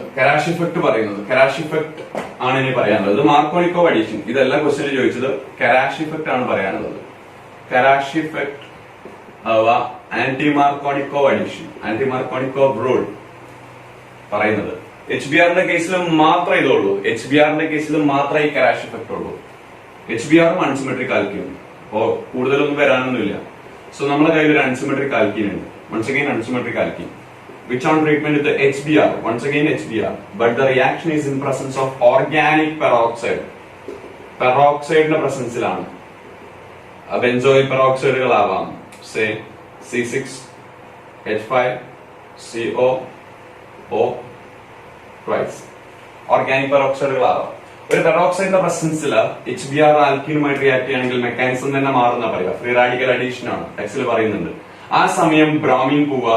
ആണ് ഇനി പറയാനുള്ളത്. മാർക്കോണിക്കോവ് അഡീഷൻ. ഇതെല്ലാം ക്വസ്റ്റ്യൻ ചോദിച്ചത് കെരാഷ് ഇഫക്റ്റ് ആണ് പറയാനുള്ളത്. കെരാഷ് ഇഫക്റ്റ് അഥവാ anti Markovnikov addition, anti മാർക്കോണിക്കോവ് rule പറയുന്നത് HBrന്റെ കേസിലും മാത്രമേ ഇതുള്ളൂ. HBrന്റെ കേസിലും മാത്രമേ ഈ കെരാഷ് ഇഫക്റ്റ് ഉള്ളൂ. HBrഉം അൺസിമെട്രിക് ആൽക്കീനും. അപ്പോ കൂടുതലൊന്നും വരാനൊന്നുമില്ല. സോ നമ്മുടെ കയ്യിൽ ഒരു അൺസിമെട്രിക് ആൽക്കീൻ ഉണ്ട്. Once again unsymmetric alkene. Which on treatment with the HBr, once again HBr, but the reaction is in presence of organic peroxide. Peroxide ന്റെ പ്രസൻസിലാണ്. ബെൻസോയിൽ പെറോക്സൈഡുകളാവാം. Say C6H5CO twice. ഓർഗാനിക് പെറോക്സൈഡുകളാവാം. ഒരു പെറോക്സൈഡിന്റെ പ്രസൻസിൽ HBr ആൽക്കീനുമായിട്ട് react ചെയ്യുകയാണെങ്കിൽ മെക്കാനിസം തന്നെ മാറുന്ന പറയുക. ഫ്രീ റാഡിക്കൽ അഡീഷൻ ആണ് ടെക്സ്റ്റിൽ പറയുന്നുണ്ട്. ആ സമയം ബ്രോമീൻ പോവുക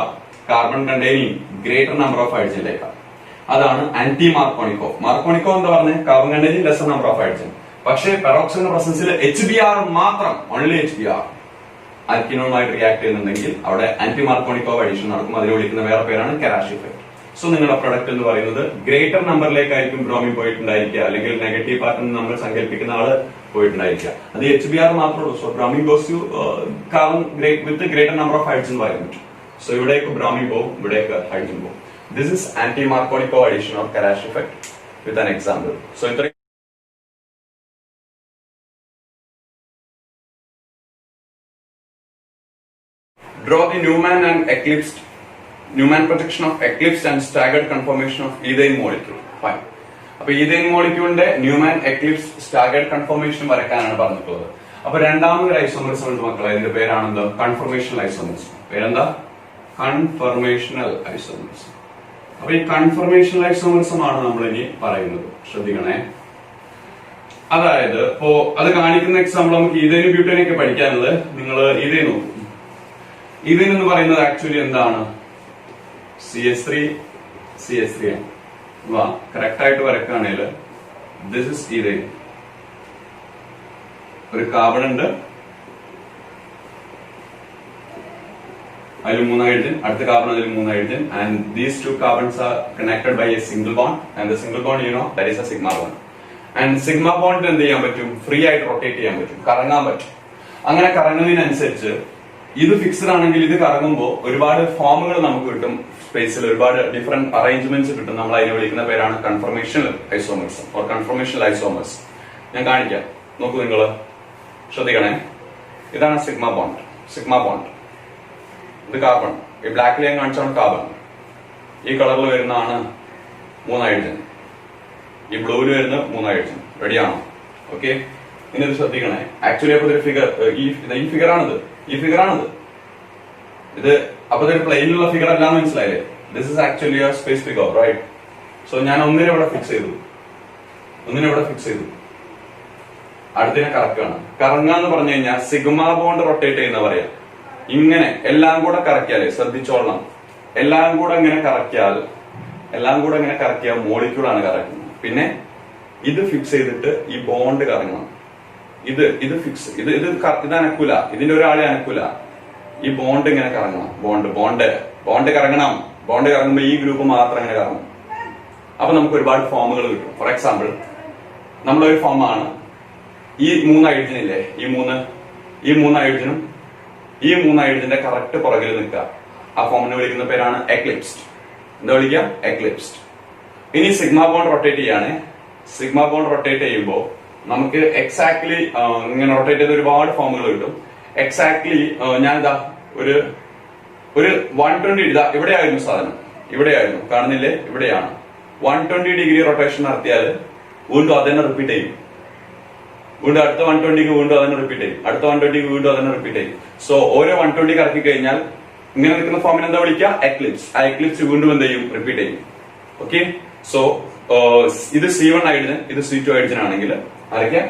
carbon containing greater number of ഹൈഡ്രജനിലേക്കാണ്. അതാണ് ആന്റി മാർക്കോണിക്കോവ്. മാർക്കോണിക്കോവ് എന്താ പറഞ്ഞത്? Carbon containing lesser number of hydrogen. പക്ഷേ പെറോക്സൈഡിന്റെ പ്രസൻസിൽ HBr മാത്രം, ഓൺലി HBr ആൽക്കീനുമായിട്ട് റിയാക്ട് ചെയ്യുന്നുണ്ടെങ്കിൽ അവിടെ ആന്റി മാർക്കോണിക്കോവ് അഡീഷൻ നടക്കും. അതിനെ വിളിക്കുന്ന വേറെ പേരാണ് കെരാഷ് ഇഫക്റ്റ്. സോ നിങ്ങളുടെ പ്രൊഡക്റ്റ് എന്ന് പറയുന്നത് ഗ്രേറ്റർ നമ്പറിലേക്കായിരിക്കും ബ്രോമിൻ പോയിട്ടുണ്ടായിരിക്കുക, അല്ലെങ്കിൽ നെഗറ്റീവ് പാർട്ടിൽ നിന്ന് നമ്മൾ സങ്കല്പിക്കുന്ന ആള് പോയിട്ടുണ്ടായിരിക്കുക. അത് HBr മാത്രമേ ഉള്ളൂ. So bromine goes to carbon with greater number of hydrogen violent. So ഇവിടേക്ക് ബ്രോമിൻ പോകും, ഇവിടേക്ക് ഹൈഡ്രജൻ പോകും. This is anti Markovnikov addition of Kharasch effect with an example. So ഇത്രയും draw the Newman projection of eclipsed and staggered conformation of ethane molecule. Fine. അപ്പൊ ethane മോളിക്യൂളിന്റെ Newman eclipse staggered conformation വരയ്ക്കാനാണ് പറഞ്ഞിട്ടുള്ളത്. അപ്പൊ രണ്ടാമതൊരു isomerism ഉണ്ട് മക്കളെ. ഇതിന്റെ പേരാണെന്ത്? Conformational isomerism. പേരെന്താ? Conformational isomerism. അപ്പൊ ഈ കൺഫർമേഷണൽ ഐസോമറിസം ആണ് നമ്മൾ ഇനി പറയുന്നത്. ശ്രദ്ധിക്കണേ. അതായത് ഇപ്പോ അത് കാണിക്കുന്ന എക്സാമ്പിൾ നമുക്ക് ഈഥൈനും ബ്യൂട്ടൈനൊക്കെ പഠിക്കാനുള്ളത്. നിങ്ങൾ ഈഥൈൻ നോക്കൂ. ഈഥൈൻ എന്ന് പറയുന്നത് ആക്ച്വലി എന്താണ്? CH3 ആണ്. കറക്റ്റ് ആയിട്ട് വരക്കുകയാണെങ്കിൽ ദിസ് ഇസ് ഈഥൈൻ. ഒരു കാർബൺ ഉണ്ട്, അതിൽ 3 ഹൈഡ്രജൻ, അടുത്ത കാർബൺ അതിൽ 3 hydrogen, and these 2 carbons are connected by a single bond, and the single bond that is a sigma bond. And sigma bond എന്ത് ചെയ്യാൻ പറ്റും? ഫ്രീ ആയിട്ട് റൊട്ടേറ്റ് ചെയ്യാൻ പറ്റും, കറങ്ങാൻ പറ്റും. അങ്ങനെ കറങ്ങുന്നതിനനുസരിച്ച് ഇത് ഫിക്സ്ഡ് ആണെങ്കിൽ ഇത് കറങ്ങുമ്പോൾ ഒരുപാട് ഫോമുകൾ നമുക്ക് കിട്ടും. സ്പേസിൽ ഒരുപാട് ഡിഫറെന്റ് അറേഞ്ച്മെന്റ്സ് കിട്ടും. നമ്മൾ അതിനെ വിളിക്കുന്ന പേരാണ് conformational isomers or conformational isomers. ഞാൻ കാണിക്കാം, നോക്കൂ നിങ്ങൾ ശ്രദ്ധിക്കണേ. ഇതാണ് സിഗ്മ ബോണ്ട്. ഇത് കാർബൺ. ഈ ബ്ലാക്ക് ലൈൻ കാണിച്ചാണ് കാർബൺ. ഈ കളറിൽ വരുന്നതാണ് 3 ഹൈഡ്രജൻ, ഈ ബ്ലൂവിൽ വരുന്ന 3 ഹൈഡ്രജൻ. റെഡിയാണോ? ഓക്കെ, ഇനി ഇത് ശ്രദ്ധിക്കണേ. ആക്ച്വലി അപ്പൊ ഇതൊരു ഫിഗർ, ഈ ഫിഗറാണിത്, ഇത് അപ്പൊ ഇതൊരു പ്ലെയിനിലുള്ള ഫിഗർ അല്ലാന്ന് മനസ്സിലായില്ലേ? This is actually a space figure, right? So ഞാൻ ഒന്നിനെ ഇവിടെ ഫിക്സ് ചെയ്തു, അടുത്തിനെ കറക്കുകയാണ്. കറങ്ങുക എന്ന് പറഞ്ഞു കഴിഞ്ഞാൽ സിഗ്മ ബോണ്ട് റൊട്ടേറ്റ് ചെയ്യുന്ന പറയാം. ഇങ്ങനെ എല്ലാം കൂടെ കറക്കിയാലേ, ശ്രദ്ധിച്ചോളണം, എല്ലാം കൂടെ ഇങ്ങനെ കറക്കിയാൽ മോളിക്യൂളാണ് കറക്കുന്നത്. പിന്നെ ഇത് ഫിക്സ് ചെയ്തിട്ട് ഈ ബോണ്ട് കറങ്ങണം. ഇത് ഫിക്സ്, ഇത് അനക്കൂല, ഇതിന്റെ ഒരാളെ അനക്കൂല. ഈ ബോണ്ട് ഇങ്ങനെ കറങ്ങണം, ബോണ്ട് കറങ്ങണം. ബോണ്ട് കറങ്ങുമ്പോൾ ഈ ഗ്രൂപ്പ് മാത്രം ഇങ്ങനെ കറങ്ങും. അപ്പൊ നമുക്ക് ഒരുപാട് ഫോമുകൾ കിട്ടും. ഫോർ എക്സാമ്പിൾ, നമ്മളൊരു ഫോമാണ് ഈ 3 ഹൈഡ്രജൻ ഇല്ലേ, ഈ മൂന്ന് ഹൈഡ്രജന്റെ കറക്റ്റ് പുറകിൽ നിൽക്കുക. ആ ഫോമിനെ വിളിക്കുന്ന പേരാണ് എക്ലിപ്സ്ഡ്. എന്താ വിളിക്കുക? എക്ലിപ്സ്ഡ്. ഇനി സിഗ്മ ബോണ്ട് റൊട്ടേറ്റ് ചെയ്യാണ്. സിഗ്മ ബോണ്ട് റൊട്ടേറ്റ് ചെയ്യുമ്പോൾ നമുക്ക് എക്സാക്ട്ലി ഇങ്ങനെ റൊട്ടേറ്റ് ചെയ്ത ഒരുപാട് ഫോമുകൾ കിട്ടും. എക്സാക്ട്ലി ഞാൻ ഇതാ ഒരു 120, ഇതാ ഇവിടെയായിരുന്നു സാധനം, ഇവിടെയായിരുന്നു, കാണുന്നില്ലേ? ഇവിടെയാണ്. 120 ഡിഗ്രി റൊട്ടേഷൻ നടത്തിയാൽ വീണ്ടും അതന്നെ റിപ്പീറ്റ് ചെയ്യും. വീണ്ടും അടുത്ത 120ക്ക് വീണ്ടും അതന്നെ റിപ്പീറ്റ് ചെയ്യും. അടുത്ത 120ക്ക് വീണ്ടും അതന്നെ റിപ്പീറ്റ് ചെയ്യും. സോ ഓരോ 120 കറക്കി കഴിഞ്ഞാൽ ഇങ്ങനെ നിൽക്കുന്ന ഫോമിന് എന്താ വിളിക്കുക? എക്ലിപ്സ്. ആ എക്ലിപ്സ് വീണ്ടും എന്ത് ചെയ്യും? റിപ്പീറ്റ് ചെയ്യും. ഓക്കെ, സോ ഇത് C1 ഹൈഡ്രജൻ, ഇത് C2 ഹൈഡ്രജൻ ആണെങ്കിൽ ആരൊക്കെ?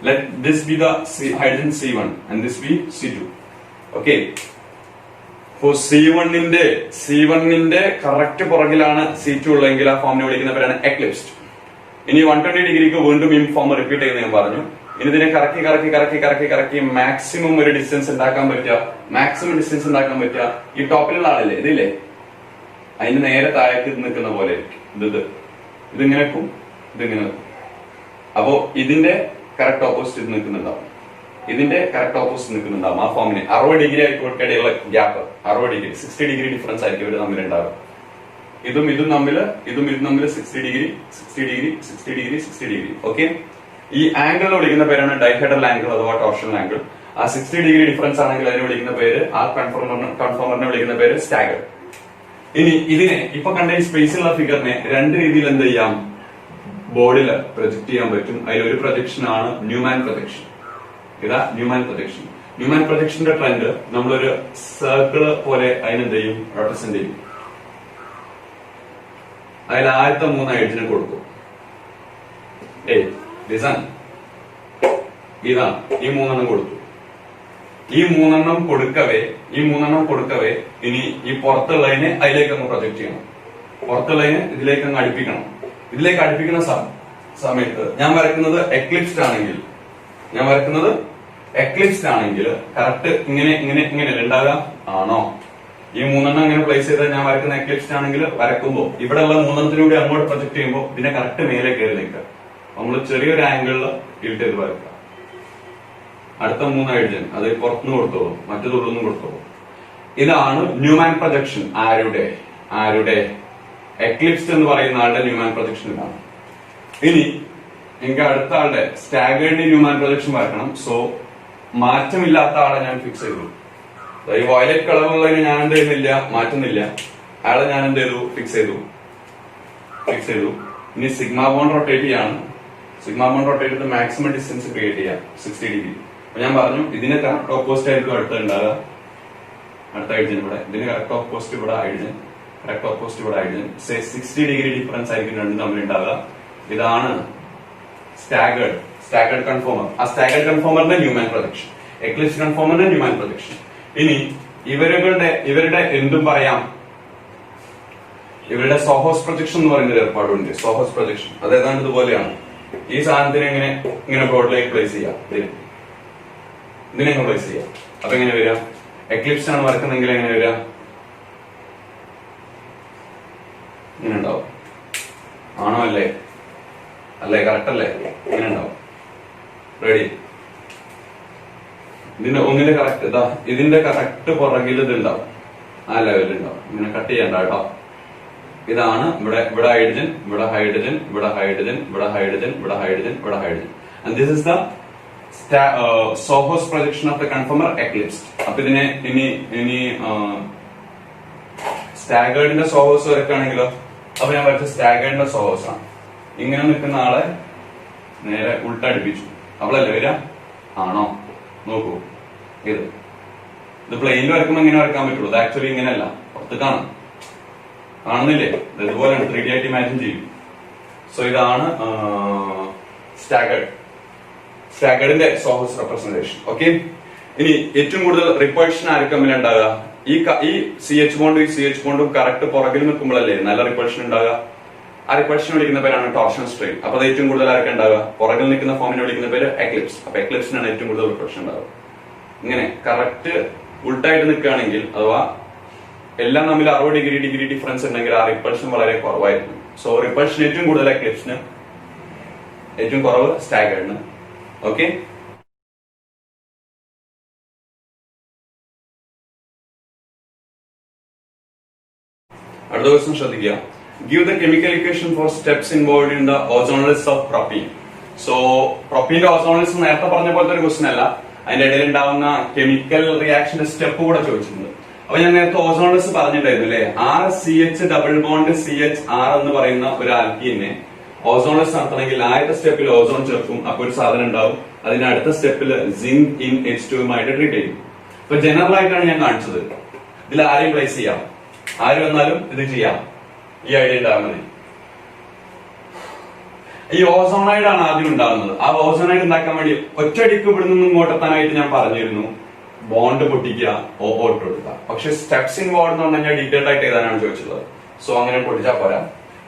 Let this be the hydrogen C1 and this be C2. Okay, C1ന്റെ കറക്റ്റ് പുറകിലാണ് C2 ഉള്ളതെങ്കിൽ ആ ഫോമിനെ വിളിക്കുന്ന പേരാണ് എക്ലിപ്സ്ഡ്. ഇനി 120 ഡിഗ്രിക്ക് വീണ്ടും ഈ ഫോം റിപ്പീറ്റ് ചെയ്യുന്ന ഞാൻ പറഞ്ഞു. ഇനി ഇതിനെ കറക്കി മാക്സിമം ഒരു ഡിസ്റ്റൻസ് ഉണ്ടാക്കാൻ പറ്റുക, ഈ ടോപ്പിലുള്ള ആളില്ലേ, ഇതില്ലേ, അതിന് നേരെ താഴേക്ക് നിൽക്കുന്ന പോലെ ഇതിങ്ങനെ നിൽക്കും. അപ്പോ ഇതിന്റെ കറക്റ്റ് ഓപ്പോസിറ്റ് നിൽക്കുന്നുണ്ടാവും, ആ ഫോമിന് 60 ഡിഗ്രി ആയിക്കോട്ടെയുള്ള ഗ്യാപ്പ്, 60 ഡിഗ്രി, 60 ഡിഗ്രി ഡിഫറൻസ് ആയിരിക്കും ഇവർ തമ്മിൽ ഉണ്ടാകും. ഇതും തമ്മിൽ 60 ഡിഗ്രി. ഓക്കെ, ഈ ആംഗിൾ വിളിക്കുന്ന പേരാണ് ഡൈഹെഡ്രൽ ആംഗിൾ അഥവാ ടോർഷണൽ ആംഗിൾ. ആ 60 ഡിഗ്രി ഡിഫറൻസ് ആണെങ്കിൽ അതിനെ വിളിക്കുന്ന പേര്, ആ കൺഫോമറിനെ വിളിക്കുന്ന പേര് സ്റ്റാഗർഡ്. ഇനി ഇതിനെ ഇപ്പൊ കണ്ട ഈ സ്പേസിലുള്ള ഫിഗറിനെ 2 രീതിയിൽ എന്ത് ചെയ്യാം? ബോർഡിൽ പ്രൊജക്ട് ചെയ്യാൻ പറ്റും. അതിലൊരു പ്രൊജക്ഷൻ ആണ് ന്യൂമാൻ പ്രൊജക്ഷൻ. ഇതാ ന്യൂമാൻ പ്രൊജക്ഷന്റെ ട്രെൻഡ് നമ്മളൊരു സർക്കിള് പോലെ അതിനെന്ത് ചെയ്യും? റെപ്രസെന്റ് ചെയ്യും. അതിൽ ആദ്യത്തെ 3 ഹൈഡ്രജന് കൊടുക്കും. ഇതാണ് ഈ 3 കൊടുത്തു. ഈ 3 കൊടുക്കവേ ഇനി ഈ പുറത്തുള്ളതിനെ അതിലേക്ക് അങ്ങ് പ്രൊജക്ട് ചെയ്യണം. പുറത്തുള്ളതിനെ ഇതിലേക്ക് അങ്ങ് അടുപ്പിക്കണം. ഇതിലേക്ക് അടുപ്പിക്കുന്ന സമയത്ത് ഞാൻ വരയ്ക്കുന്നത് എക്ലിപ്സ്ഡ് ആണെങ്കിൽ കറക്റ്റ് ഇങ്ങനെ ഉണ്ടാകുക ആണോ? ഈ 3 ഇങ്ങനെ പ്ലേസ് ചെയ്താൽ ഞാൻ വരയ്ക്കുന്ന എക്ലിപ്സ്ഡ് ആണെങ്കിൽ വരക്കുമ്പോൾ ഇവിടെയുള്ള 3 അങ്ങോട്ട് പ്രൊജക്ട് ചെയ്യുമ്പോൾ ഇതിനെ കറക്റ്റ് മേലെ കയറി നിൽക്കുക. നമ്മൾ ചെറിയൊരു ആംഗിളിൽ ഇട്ട് ചെയ്ത് വരക്കുക. അടുത്ത 3 ഹൈഡ്രജൻ അത് പുറത്തുനിന്ന് കൊടുത്തോളൂ, മറ്റേതുള്ളൊന്നും കൊടുത്തോളൂ. ഇതാണ് ന്യൂമാൻ പ്രൊജക്ഷൻ. ആരുടെ എക്ലിപ്സ്ഡ് എന്ന് പറയുന്ന ആളുടെ ന്യൂമാൻ പ്രൊജക്ഷൻ ഇതാണ്. ഇനി എനിക്ക് അടുത്ത ആളുടെ സ്റ്റാഗേർഡ് ന്യൂമാൻ പ്രൊജക്ഷൻ വരക്കണം. സോ മാറ്റമില്ലാത്ത ആളെ ഞാൻ ഫിക്സ് ചെയ്തു. ഈ വയലറ്റ് കളറുള്ളതിന് ഞാൻ എന്ത് ചെയ്യുന്നില്ല, മാറ്റുന്നില്ല. അയാളെ ഞാൻ എന്ത് ചെയ്തു? ഫിക്സ് ചെയ്തു. ഇനി സിഗ്മ ബോണ്ട് റൊട്ടേറ്റ് ചെയ്യാണ്. ചെയ്ത് മാക്സിമം ഡിസ്റ്റൻസ് ക്രിയേറ്റ് ചെയ്യാം, 60 ഡിഗ്രി. അപ്പൊ ഞാൻ പറഞ്ഞു ഇതിന് കറക്റ്റ് ഓപ്പോസിറ്റ് ആയിരിക്കും അടുത്ത ഉണ്ടാകുക. അടുത്ത ഹൈഡ്രജൻ ഇവിടെ, ഇതിന് കറക്റ്റ് ഓപ്പോസിറ്റ് ഇവിടെ ഹൈഡ്രജൻ, 60 ഡിഗ്രി ഡിഫറൻസ് ആയിരിക്കും രണ്ടും തമ്മിൽ ഉണ്ടാകുക. ഇതാണ് സ്റ്റാഗേർഡ് കൺഫോമർ. ആ സ്റ്റാഗേർഡ് കൺഫോമറിന്റെ ന്യൂമാൻ പ്രൊജക്ഷൻ, എക്ലിപ്സ് കൺഫോമറിന്റെ ന്യൂമാൻ പ്രൊജക്ഷൻ. ഇനി ഇവരുടെ എന്തും പറയാം, ഇവരുടെ സോഹോസ് പ്രൊജക്ഷൻ എന്ന് പറയുന്ന ഒരു ഏർപ്പാടുണ്ട്. സോഹോസ് പ്രൊജക്ഷൻ അത് ഏതാണ്ട് ഇതുപോലെയാണ്. ഈ സാധനത്തിന് ഇങ്ങനെ ബോർഡിലേക്ക് പ്ലേസ് ചെയ്യാം, ഇതിനെ പ്ലേസ് ചെയ്യാം. അപ്പൊ എങ്ങനെ വരിക? എക്ലിപ്സ് ആണ് വരക്കുന്നെങ്കിൽ എങ്ങനെ വരിക? ഇങ്ങനെ ഉണ്ടാവും. ആണോ? അല്ലേ? കറക്റ്റ് അല്ലേ? ഇങ്ങനെ ഉണ്ടാവും. റെഡി? ഒന്നിന്റെ കറക്റ്റ് ഇതാ, ഇതിന്റെ കറക്റ്റ് പുറകിൽ ഇത് ഉണ്ടാവും, ആ ലെവലിൽ ഉണ്ടാവും. ഇങ്ങനെ കട്ട് ചെയ്യണ്ട കേട്ടോ. ഇതാണ് ഇവിടെ hydrogen, and this is the Sohos projection of the conformer eclipsed. അപ്പൊ ഇതിനെ ഇനി സ്റ്റാഗേർഡിന്റെ സോഹോസ് വരക്കുകയാണെങ്കിലോ, അപ്പൊ ഞാൻ വരച്ച സ്റ്റാഗേർഡിന്റെ സോഹോസ് ആണ്. ഇങ്ങനെ നിൽക്കുന്ന ആളെ നേരെ ഉൾട്ടടിപ്പിച്ചു. അവളല്ലേ വരാ? ആണോ? നോക്കൂ, ഇത് പ്ലെയിനിൽ വരക്കുമ്പോ ഇങ്ങനെ വരക്കാൻ പറ്റുള്ളൂ. ഇത് ആക്ച്വലി ഇങ്ങനെയല്ല, പുറത്ത് കാണാം. കാണുന്നില്ലേ? ഇതുപോലെയാണ് 3D ആയിട്ട് ഇമാജിൻ ചെയ്യും. സോ ഇതാണ് സ്റ്റാഗേർഡിന്റെ സോഹോസ് റെപ്രസെന്റേഷൻ. ഓക്കെ, ഇനി ഏറ്റവും കൂടുതൽ റിപ്പൾഷൻ ആർക്ക് തമ്മിൽ ഉണ്ടാകുക? ഈ CH ബോണ്ടും ഈ CH ബോണ്ടും കറക്റ്റ് പുറകിൽ നിൽക്കുമ്പോഴല്ലേ നല്ല റിപ്പൾഷൻ ഉണ്ടാകുക. ആ റിപ്പൾഷൻ വിളിക്കുന്ന പേരാണ് ടോർഷൻ സ്ട്രെയിൻ. അപ്പൊ അത് ഏറ്റവും കൂടുതൽ ആരൊക്കെ ഉണ്ടാവുക? പുറകിൽ നിൽക്കുന്ന ഫോമിനെ വിളിക്കുന്ന പേര് എക്ലിപ്സ്. അപ്പൊ എക്ലിപ്സിനാണ് ഏറ്റവും കൂടുതൽ റിപ്പൾഷൻ ഉണ്ടാവുക. ഇങ്ങനെ കറക്റ്റ് ഉൾട്ടായിട്ട് നിൽക്കുകയാണെങ്കിൽ, അഥവാ എല്ലാം തമ്മിൽ 60 ഡിഗ്രി ഡിഫറൻസ് ഉണ്ടെങ്കിൽ ആ റിപ്പൾഷൻ വളരെ കുറവായിരിക്കും. സോ റിപ്പൾഷൻ ഏറ്റവും കൂടുതൽ എക്ലിപ്സിന്, ഏറ്റവും കുറവ് സ്റ്റാഗേർഡിന്. ഓക്കെ, അടുത്ത ക്വസ്റ്റ്യൻ ശ്രദ്ധിക്കുക. Give the chemical equation for steps involved in the ozonolysis of propene. So propene ozonolysis നേരത്തെ പറഞ്ഞ പോലത്തെ ഒരു ക്വസ്റ്റ്യൻ അല്ല, അതിന്റെ ഇടയിൽ ഉണ്ടാവുന്ന കെമിക്കൽ റിയാക്ഷന്റെ സ്റ്റെപ്പ് കൂടെ ചോദിച്ചിട്ടുണ്ട്. അപ്പൊ ഞാൻ നേരത്തെ ഓസോണലിസിസ് പറഞ്ഞിട്ടുണ്ടായിരുന്നു അല്ലെ, RCH ഡബിൾ ബോണ്ട് CHR എന്ന് പറയുന്ന ഒരു ആൽക്കീനെ ഓസോണലിസിസ് നടത്തണമെങ്കിൽ ആദ്യത്തെ സ്റ്റെപ്പിൽ ഓസോൺ ചേർക്കും. അപ്പൊ ഒരു സാധനം ഉണ്ടാവും. അതിന്റെ അടുത്ത സ്റ്റെപ്പിൽ സിങ്ക് ഇൻ H2 ട്രീറ്റ് ചെയ്യും. ഇപ്പൊ ജനറൽ ആയിട്ടാണ് ഞാൻ കാണിച്ചത്. ഇതിൽ ആരെയും പ്ലേസ് ചെയ്യാം, ആര് വന്നാലും ഇത് ചെയ്യാം. ഈ ഐഡിയ ഉണ്ടാകാൻ മതി. ഈ ഓസോണൈഡ് ആണ് ആദ്യം ഉണ്ടാകുന്നത്. ആ ഓസോണൈഡ് ഉണ്ടാക്കാൻ വേണ്ടി ഒറ്റയടിക്ക് ഇവിടെ നിന്ന് ഇങ്ങോട്ടെത്താനായിട്ട് ഞാൻ പറഞ്ഞിരുന്നു, ബോണ്ട് പൊട്ടിക്കുക, ഓപ്പോട്ട് കൊടുക്കുക. പക്ഷെ സ്റ്റെപ്സ് ഇൻവോൾവ് എന്ന് പറഞ്ഞാൽ ഡീറ്റെയിൽഡ് ആയിട്ട് എഴുതാനാണ് ചോദിച്ചത്. സോ അങ്ങനെ പൊട്ടിച്ചാൽ പോരാ,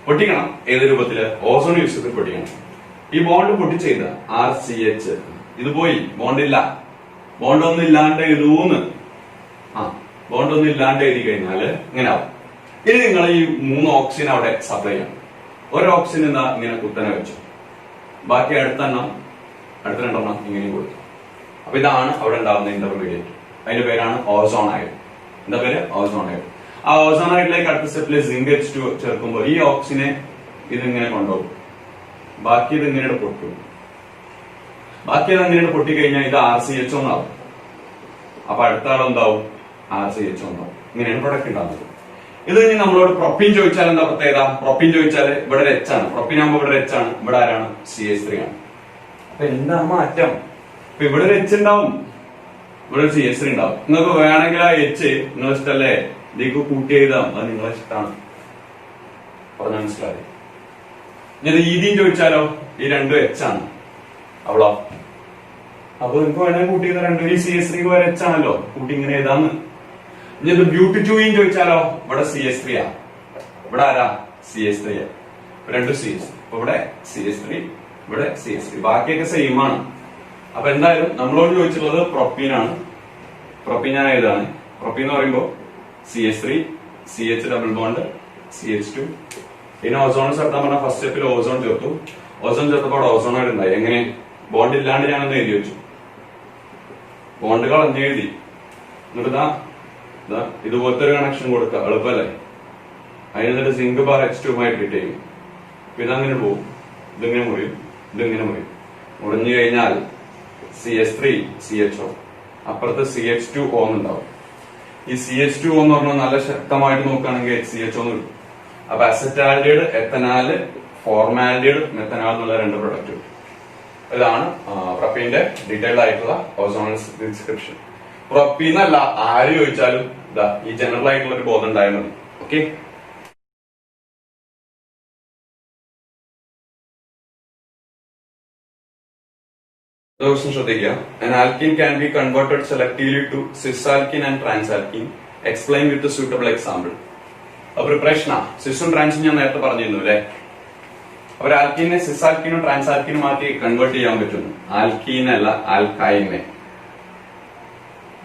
പൊട്ടിക്കണം. ഏത് രൂപത്തില്? ഓസോൺ യൂസ് ചെയ്ത് പൊട്ടിക്കണം. ഈ ബോണ്ട് പൊട്ടിച്ചെയ്ത RCH ഇത് പോയി, ബോണ്ടില്ല. ബോണ്ടൊന്നും ഇല്ലാണ്ട് എഴുതൂന്ന്, ബോണ്ടൊന്നും ഇല്ലാണ്ട് എഴുതി കഴിഞ്ഞാല് ഇങ്ങനെ ആവും. ഇനി നിങ്ങൾ ഈ 3 ഓക്സിജൻ അവിടെ സപ്ലൈ ചെയ്യണം. ഒരു ഓക്സിജൻ എന്താ ഇങ്ങനെ കുത്തനെ വെച്ചു, ബാക്കി അടുത്ത 2 ഇങ്ങനെ കൊടുത്തു. അപ്പൊ ഇതാണ് അവിടെ ഉണ്ടാകുന്ന ഇന്റർമീഡിയറ്റ്. അതിന്റെ പേരാണ് ഓസോണൈഡ്. എന്താ പേര്? ഓസോണൈഡ്. ആ ഓസോണൈഡിലേക്ക് അടുത്ത സ്റ്റെപ്പില് സിങ്ക് H2 ചേർക്കുമ്പോൾ ഈ ഓക്സിജനെ ഇതിങ്ങനെ കൊണ്ടുപോകും. ബാക്കി ഇത് ഇങ്ങനെ പൊട്ടും. ബാക്കി അത് അങ്ങനെ പൊട്ടിക്കഴിഞ്ഞാൽ ഇത് RCH ഒന്നാവും. അപ്പൊ അടുത്ത ആളെന്താവും? RCH ഒന്നാവും. ഇങ്ങനെയാണ് പ്രൊഡക്റ്റ് ഉണ്ടാകുന്നത്. ഇത് ഇനി നമ്മളോട് പ്രൊപ്പീൻ ചോദിച്ചാൽ എന്താ പ്രത്യേകത? പ്രൊപ്പീൻ ചോദിച്ചാൽ ഇവിടെ ഒരു H ആണ്. പ്രൊപ്പീൻ ആകുമ്പോൾ ഇവിടെ H ആണ്. ഇവിടെ ആരാണ്? CH3 ആണ്. അപ്പൊ എന്താ മാറ്റം? ഇപ്പൊ ഇവിടെ ഒരു H ഉണ്ടാവും, ഇവിടെ ഒരു CH3 ഉണ്ടാവും. നിങ്ങൾക്ക് വേണമെങ്കിൽ ആ H നിങ്ങൾ ഇഷ്ടല്ലേ ഇതിലേക്ക് കൂട്ടി എഴുതാം, അത് നിങ്ങളെ ഇഷ്ടമാണ്. പറഞ്ഞ മനസ്സിലായി? ഇത് ഈദിയും ചോദിച്ചാലോ, ഈ 2 H ആണ്. അവളോ? അപ്പൊ നിങ്ങൾക്ക് വേണമെങ്കിൽ കൂട്ടി ചെയ്ത 2 ഈ CH3 വരെ H ആണല്ലോ, കൂട്ടി ഇങ്ങനെ എഴുതാന്ന്. ഇനി ഇത് ബ്യൂട്ടി 2 ചോദിച്ചാലോ, ഇവിടെ CH3 ആ, ഇവിടെ ആരാ? CH3 ആ. 2 CH. അപ്പൊ ഇവിടെ CH3, ഇവിടെ CH3, ബാക്കിയൊക്കെ സെയിം ആണ്. അപ്പൊ എന്തായാലും നമ്മളോട് ചോദിച്ചിട്ടുള്ളത് പ്രൊപ്പീൻ ആണ്. പ്രൊപ്പീൻ ഞാൻ ഏതാണ്? പ്രൊപ്പീൻ എന്ന് പറയുമ്പോ CH3, CH double bond, CH2. പിന്നെ ഓസോൺ ചേർത്താൻ പറഞ്ഞ ഫസ്റ്റ് സ്റ്റെപ്പിൽ ഓസോൺ ചേർത്തു. ഓസോൺ ചേർത്തപ്പോൾ അവിടെ ഓസോണായിട്ട് ഉണ്ടായി. എങ്ങനെ? ബോണ്ട് ഇല്ലാണ്ട് ഞാനൊന്ന് എഴുതി വെച്ചു, ബോണ്ടുകൾ എന്ന് എഴുതി. എന്നിട്ട് ഇതുപോലത്തെ ഒരു കണക്ഷൻ കൊടുക്കുക, എളുപ്പമല്ലേ? അതിനെന്നിട്ട് സിങ്ക് ബാർ H2 ട്രീറ്റ് ചെയ്യും. പിന്നെ അങ്ങനെ പോകും, ഇതിങ്ങനെ മുറിയും, ഇതിങ്ങനെ മുറിയും. മുറിഞ്ഞു കഴിഞ്ഞാൽ CH3 CHO, അപ്പുറത്ത് CH2O ഉണ്ടാവും. ഈ CH2O എന്ന് പറഞ്ഞാൽ നല്ല ശക്തമായിട്ട് നോക്കുകയാണെങ്കിൽ HCHO എന്ന് കിട്ടും. അപ്പൊ അസറ്റാൽഡിഹൈഡ്, എത്തനാല്, ഫോർമാൽഡിഹൈഡ്, മെത്തനാൽ എന്നുള്ള 2 പ്രൊഡക്റ്റ്. ഇതാണ് പ്രൊപ്പീന്റെ ഡീറ്റെയിൽഡ് ആയിട്ടുള്ള ഓസോണലിസിസ് ഡിസ്ക്രിപ്ഷൻ. പ്രൊപ്പീൻ അല്ല ആര് ചോദിച്ചാലും ഇതാ ഈ ജനറൽ ആയിട്ടുള്ള ഒരു ബോധം ഉണ്ടായാൽ മതി. ഓക്കെ, ശ്രദ്ധിക്കുക. An alkene can be converted selectively to cisalkene and transalkene. Explain with a suitable example. പ്രിപ്പറേഷനാ. സിസും ട്രാൻസും ഞാൻ നേരത്തെ പറഞ്ഞിരുന്നു അല്ലെ. ഒരു ആൽക്കീനെ സിസാൽക്കീനും ട്രാൻസാൽക്കീനും മാറ്റി കൺവേർട്ട് ചെയ്യാൻ പറ്റുന്നു. ആൽക്കീനല്ല ആൽക്കൈനെ,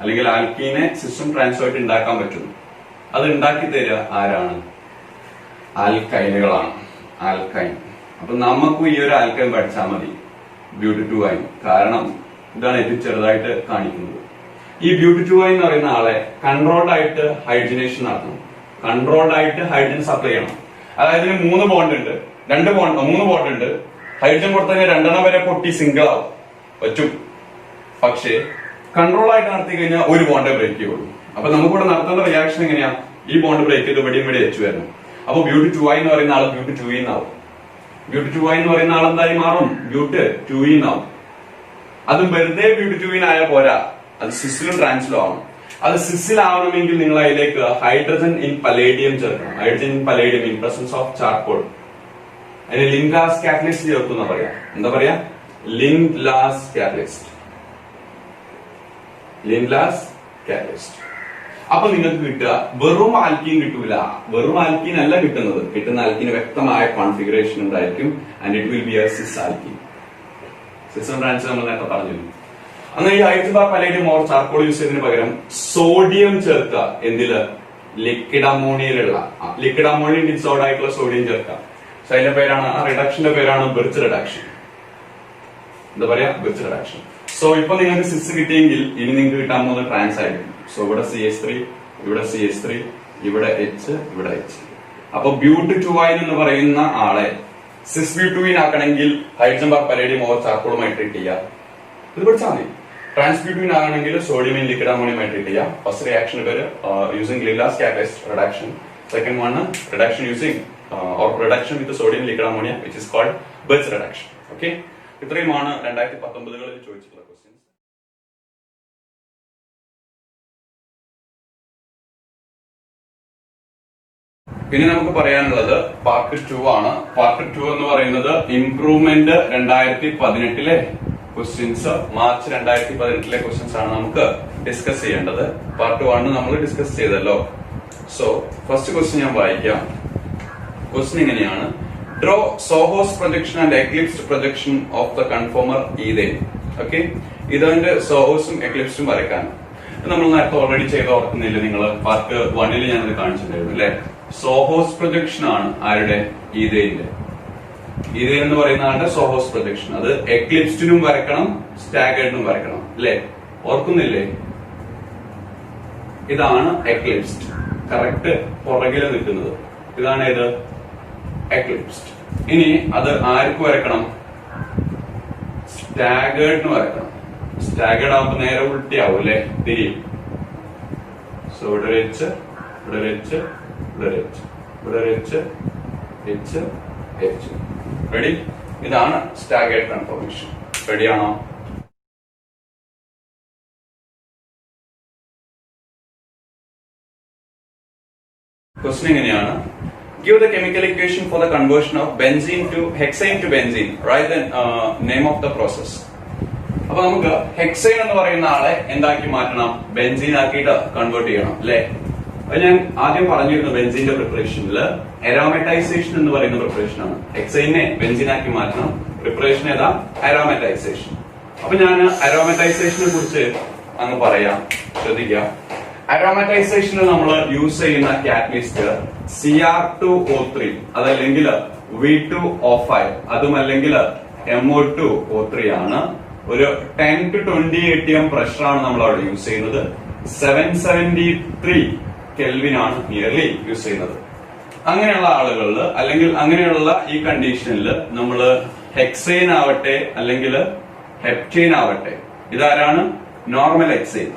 അല്ലെങ്കിൽ ആൽക്കീനെ സിസും ട്രാൻസും ആയിട്ട് ഉണ്ടാക്കാൻ പറ്റുന്നു. അത് ഉണ്ടാക്കി തരിക ആരാണ്? ആൽക്കൈനുകളാണ്. ആൽക്കൈൻ. അപ്പൊ നമുക്കും ഈ ഒരു ആൽക്കൈൻ പഠിച്ചാൽ മതി, ബ്യൂട്ടി 2 കാരണം ഇതാണ് ഏറ്റവും ചെറുതായിട്ട് കാണിക്കുന്നത്. ഈ ബ്യൂട്ടി 2 എന്ന് പറയുന്ന ആളെ കൺട്രോൾഡ് ആയിട്ട് ഹൈഡ്രജനേഷൻ നടത്തണം. കൺട്രോൾഡ് ആയിട്ട് ഹൈഡ്രജൻ സപ്ലൈ ചെയ്യണം. അതായത് 3 ബോണ്ട് ഉണ്ട്, 3 ബോണ്ട് ഉണ്ട്. ഹൈഡ്രജൻ കൊടുത്തു കഴിഞ്ഞാൽ 2 വരെ പൊട്ടി സിംഗിൾ ആവും പറ്റും. പക്ഷേ കൺട്രോൾ ആയിട്ട് നടത്തി കഴിഞ്ഞാൽ 1 ബോണ്ടേ ബ്രേക്ക് ചെയ്യുള്ളൂ. അപ്പൊ നമുക്കിവിടെ നടത്തേണ്ട റിയാക്ഷൻ എങ്ങനെയാ? ഈ ബോണ്ട് ബ്രേക്ക് ചെയ്ത് ഇവിടെ H വരണം. അപ്പൊ ബ്യൂട്ട് 2i എന്ന് പറയുന്ന ആള് ബ്യൂട്ട് 2e എന്നാവും. ബ്യൂട്ട് 2i എന്ന് പറയുന്ന ആൾ എന്തായി മാറും? ബ്യൂട്ട് 2e എന്നാവും. അത് വെറുതെ ബ്യൂട്ട് 2e ആയാൽ പോരാ, അത് സിസിലും ട്രാൻസിലും ആവണം. അത് സിസിലാവണമെങ്കിൽ നിങ്ങൾ അതിലേക്ക് ഹൈഡ്രജൻ ഇൻ പലേഡിയം ചേർക്കണം. Hydrogen in palladium in presence of charcoal. അതിന് ലിൻഗ്ലാസ് കാറ്റലിസ്റ്റ് ചേർക്കുന്ന പറയാ. എന്താ പറയാ? Lindlar's catalyst. Lindlar's catalyst. അപ്പൊ നിങ്ങൾക്ക് കിട്ടുക വെറും ആൽക്കീൻ കിട്ടൂല. വെറും ആൽക്കീൻ അല്ല കിട്ടുന്നത്. കിട്ടുന്ന ആൽക്കീന് വ്യക്തമായ കോൺഫിഗറേഷൻ ഉണ്ടായിരിക്കും. And it will be a cis alkene. Cis trans നമ്മൾ നേരത്തെ പറഞ്ഞിരുന്നു. അന്ന് ഈ hydrogen bar palladium or charcoal use ചെയ്തതിന് പകരം സോഡിയം ചേർക്കുക. എന്തില്? ലിക്വിഡ് അമോണിയയിലുള്ള ലിക്വിഡ് അമോണിയം ഡിസോൾഡ് ആയിട്ടുള്ള സോഡിയം ചേർക്കാം. സോ അതിന്റെ പേരാണ്, ആ റിഡക്ഷന്റെ പേരാണ് ബിർച്ച് റിഡക്ഷൻ. എന്താ പറയാ? Birch reduction. സോ ഇപ്പൊ നിങ്ങൾക്ക് സിസ് കിട്ടിയെങ്കിൽ ഇനി നിങ്ങൾക്ക് കിട്ടാൻ പോകുന്ന ട്രാൻസ് ആയിരിക്കും. സോ ഇവിടെ CH3, ഇവിടെ CH3, ഇവിടെ H, ഇവിടെ H. അപ്പൊ ബ്യൂട്ട് 2i എന്ന് പറയുന്ന ആളെ സിസ് ബ്യൂട്ടുവിൻ ആക്കണമെങ്കിൽ ഹൈഡ്രജൻ ബാർ പലേഡിയം ഓർ ചാർക്കോളുമായി ട്രീറ്റ് ചെയ്യാം. ഇത് പഠിച്ചാൽ മതി. ട്രാൻസ്ബ്യൂട്ടിൻ ആണെങ്കിൽ സോഡിയം ഇൻ ലിക്വിഡ് അമോണിയമായി ട്രീറ്റ് ചെയ്യാം. ഫസ്റ്റ് റിയാക്ഷൻ പേര് using Lindlar's catalyst reduction. Second one reduction using or reduction with sodium liquid ammonia which is called Birch reduction. Okay, ഇത്രയുമാണ് 2019 ചോദിച്ചിട്ടുള്ള ക്വസ്റ്റ്യൻസ്. ഇനി നമുക്ക് പറയാനുള്ളത് പാർട്ട് 2 ആണ്. പാർട്ട് 2 എന്ന് പറയുന്നത് ഇംപ്രൂവ്മെന്റ് 2018 ക്വസ്റ്റ്യൻസ്, മാർച്ച് 2018 ക്വസ്റ്റ്യൻസ് ആണ് നമുക്ക് ഡിസ്കസ് ചെയ്യേണ്ടത്. പാർട്ട് 1 നമ്മൾ ഡിസ്കസ് ചെയ്തല്ലോ. സോ ഫസ്റ്റ് ക്വസ്റ്റ്യൻ ഞാൻ വായിക്കാം. ക്വസ്റ്റ്യൻ ഇങ്ങനെയാണ്: ഡ്രോ സോഹോസ് projection and eclipsed projection of the conformer ethane. Okay, ഇതിന്റെ സോഹോസും എക്ലിപ്സും വരയ്ക്കാൻ നമ്മൾ നേരത്തെ ഓൾറെഡി ചെയ്ത് ഓർക്കുന്നില്ല നിങ്ങൾ? പാർട്ട് 1 ഞാനത് കാണിച്ചിട്ടുണ്ടായിരുന്നു അല്ലെ? സോഹോസ് പ്രൊജക്ഷൻ ആണ് ആരുടെ? ഈതേന്റെ. ഈതേൻ എന്ന് പറയുന്ന ആളുടെ സോഹോസ് പ്രൊജക്ഷൻ. അത് എക്ലിപ്സ്ഡിനും വരക്കണം, സ്റ്റാഗേർഡിനും വരക്കണം അല്ലെ? ഓർക്കുന്നില്ലേ? ഇതാണ് എക്ലിപ്സ്ഡ്. കറക്റ്റ് പുറകില് നിൽക്കുന്നത് ഇതാണ്. ഏത്? എക്ലിപ്സ്ഡ്. ഇനി അത് ആർക്ക് വരക്കണം? സ്റ്റാഗേർഡിന് വരക്കണം. സ്റ്റാഗേർഡ് ആവുമ്പോ നേരെ ഉൾട്ടിയാവും അല്ലെ? തിരിയും. സോ ഇവിടെ വെച്ച്, ഇവിടെ വെച്ച്, ഇവിടെ വെച്ച്, ഇവിടെ വെച്ച്, വെച്ച്, വെച്ച്. റെഡി? ഇതാണ് സ്റ്റാഗേർഡ് ട്രാൻസ്ഫോർമേഷൻ. റെഡിയാണോ? ക്വസ്റ്റ്യൻ എങ്ങനെയാണ്? Give the chemical equation for the conversion of benzene to hexane to benzene. Write the name of the process. അപ്പൊ നമുക്ക് ഹെക്സൈൻ എന്ന് പറയുന്ന ആളെ എന്താക്കി മാറ്റണം? ബെൻസീൻ ആക്കിയിട്ട് കൺവേർട്ട് ചെയ്യണം അല്ലെ? അത് ഞാൻ ആദ്യം പറഞ്ഞിരുന്നു. ബെൻസീന്റെ പ്രിപ്പറേഷനിൽ അരോമറ്റൈസേഷൻ എന്ന് പറയുന്ന പ്രിപ്പറേഷൻ ആണ്. ഹെക്സൈനെ ബെൻസീൻ ആക്കി മാറ്റണം. പ്രിപ്പറേഷൻ ഏതാ? അരോമറ്റൈസേഷൻ. അപ്പൊ ഞാൻ അരോമറ്റൈസേഷനെ കുറിച്ച് അങ്ങ് പറയാം, ശ്രദ്ധിക്കാം. അരോമറ്റൈസേഷനിൽ നമ്മൾ യൂസ് ചെയ്യുന്ന കാറ്റലിസ്റ്റ് Cr2O3, അതല്ലെങ്കിൽ V2O5, അതുമല്ലെങ്കിൽ MO2O3 ആണ്. ഒരു 10 to 20 atm പ്രഷറാണ് നമ്മൾ അവിടെ യൂസ് ചെയ്യുന്നത്. 773 കെൽവിൻ ആണ് നിയർലി യൂസ് ചെയ്യുന്നത്. അങ്ങനെയുള്ള ആളുകളിൽ അല്ലെങ്കിൽ അങ്ങനെയുള്ള ഈ കണ്ടീഷനിൽ നമ്മൾ ഹെക്സൈൻ ആവട്ടെ അല്ലെങ്കിൽ ഹെപ്റ്റൈൻ ആവട്ടെ, ഇതാരാണ്? Normal hexane.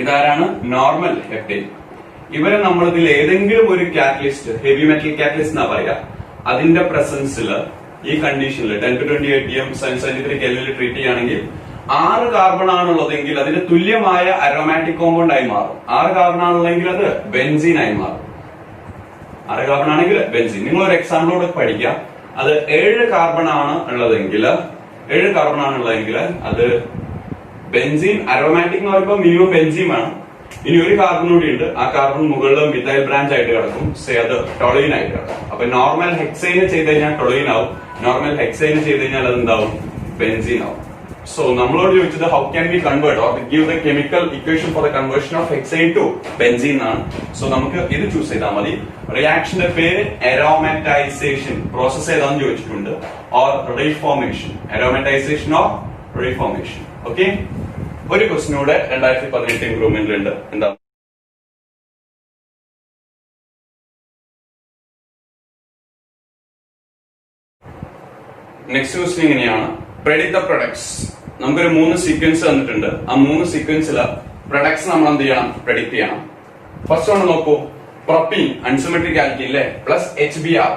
ഇതാരാണ്? Normal heptane. ഇവരെ നമ്മൾ ഇതിൽ ഏതെങ്കിലും ഒരു കാറ്റലിസ്റ്റ്, ഹെവി മെറ്റൽ കാറ്റലിസ്റ്റ് എന്നാ പറയാ, അതിന്റെ പ്രസൻസിൽ ഈ കണ്ടീഷനിൽ 10 to 20 atm 773 കെൽവിനിൽ ട്രീറ്റ് ചെയ്യുകയാണെങ്കിൽ 6 കാർബൺ ആണുള്ളതെങ്കിൽ അതിന് തുല്യമായ അരോമാറ്റിക് കോമ്പൗണ്ട് ആയി മാറും. 6 കാർബൺ ആണുള്ളതെങ്കിൽ അത് ബെൻസീൻ ആയി മാറും. 6 കാർബൺ ആണെങ്കിൽ ബെൻസീൻ. നിങ്ങൾ ഒരു എക്സാമ്പിളോട് പഠിക്കാം. അത് 7 കാർബൺ ആണ് ഉള്ളതെങ്കിൽ അത് ബെൻസീൻ. അരോമാറ്റിക് എന്ന് പറയുമ്പോൾ മിനിമം ബെൻസീൻ വേണം. ഇനി ഒരു കാർബൺ കൂടി ഉണ്ട്. ആ കാർബൺ മുകളിൽ മിഥൈൽ ബ്രാഞ്ച് ആയിട്ട് കിടക്കും. അത് ടൊളീൻ ആയിട്ട് കിടക്കും. അപ്പൊ നോർമൽ ഹെക്സൈന് ചെയ്ത് കഴിഞ്ഞാൽ ടൊളീൻ ആവും. നോർമൽ ഹെക്സൈന് ചെയ്ത് കഴിഞ്ഞാൽ അത് എന്താവും? ബെൻസീൻ ആവും. സോ നമ്മളോട് ചോദിച്ചത് how can we convert or give the chemical equation for the conversion of hexyne to benzene ആണ്. സോ നമുക്ക് ഇത് ചൂസ് ചെയ്താൽ മതി. റിയാക്ഷന്റെ പേര് അരോമാറ്റൈസേഷൻ. പ്രോസസ് ഏതാന്ന് ചോദിച്ചിട്ടുണ്ട്. Or reformation. Aromatisation or reformation. Okay, ഒരു ക്വസ്റ്റിനൂടെ 2018 ഇംപ്രൂവ്മെന്റ് ഉണ്ട്. എന്താ? നെക്സ്റ്റ് ക്വസ്റ്റ്യൻ ഇങ്ങനെയാണ്: പ്രെഡിക്റ്റ് ദ പ്രൊഡക്ട്സ്. നമുക്കൊരു 3 സീക്വൻസ് തന്നിട്ടുണ്ട്. ആ 3 സീക്വൻസിൽ പ്രൊഡക്ട്സ് നമ്മൾ എന്ത് ചെയ്യണം? പ്രെഡിക്റ്റ് ചെയ്യണം. ഫസ്റ്റ് ഒന്ന് നോക്കൂ, പ്രൊപ്പീൻ അൺസിമെട്രിക് ആൽക്കീൻ അല്ലേ, പ്ലസ് HBr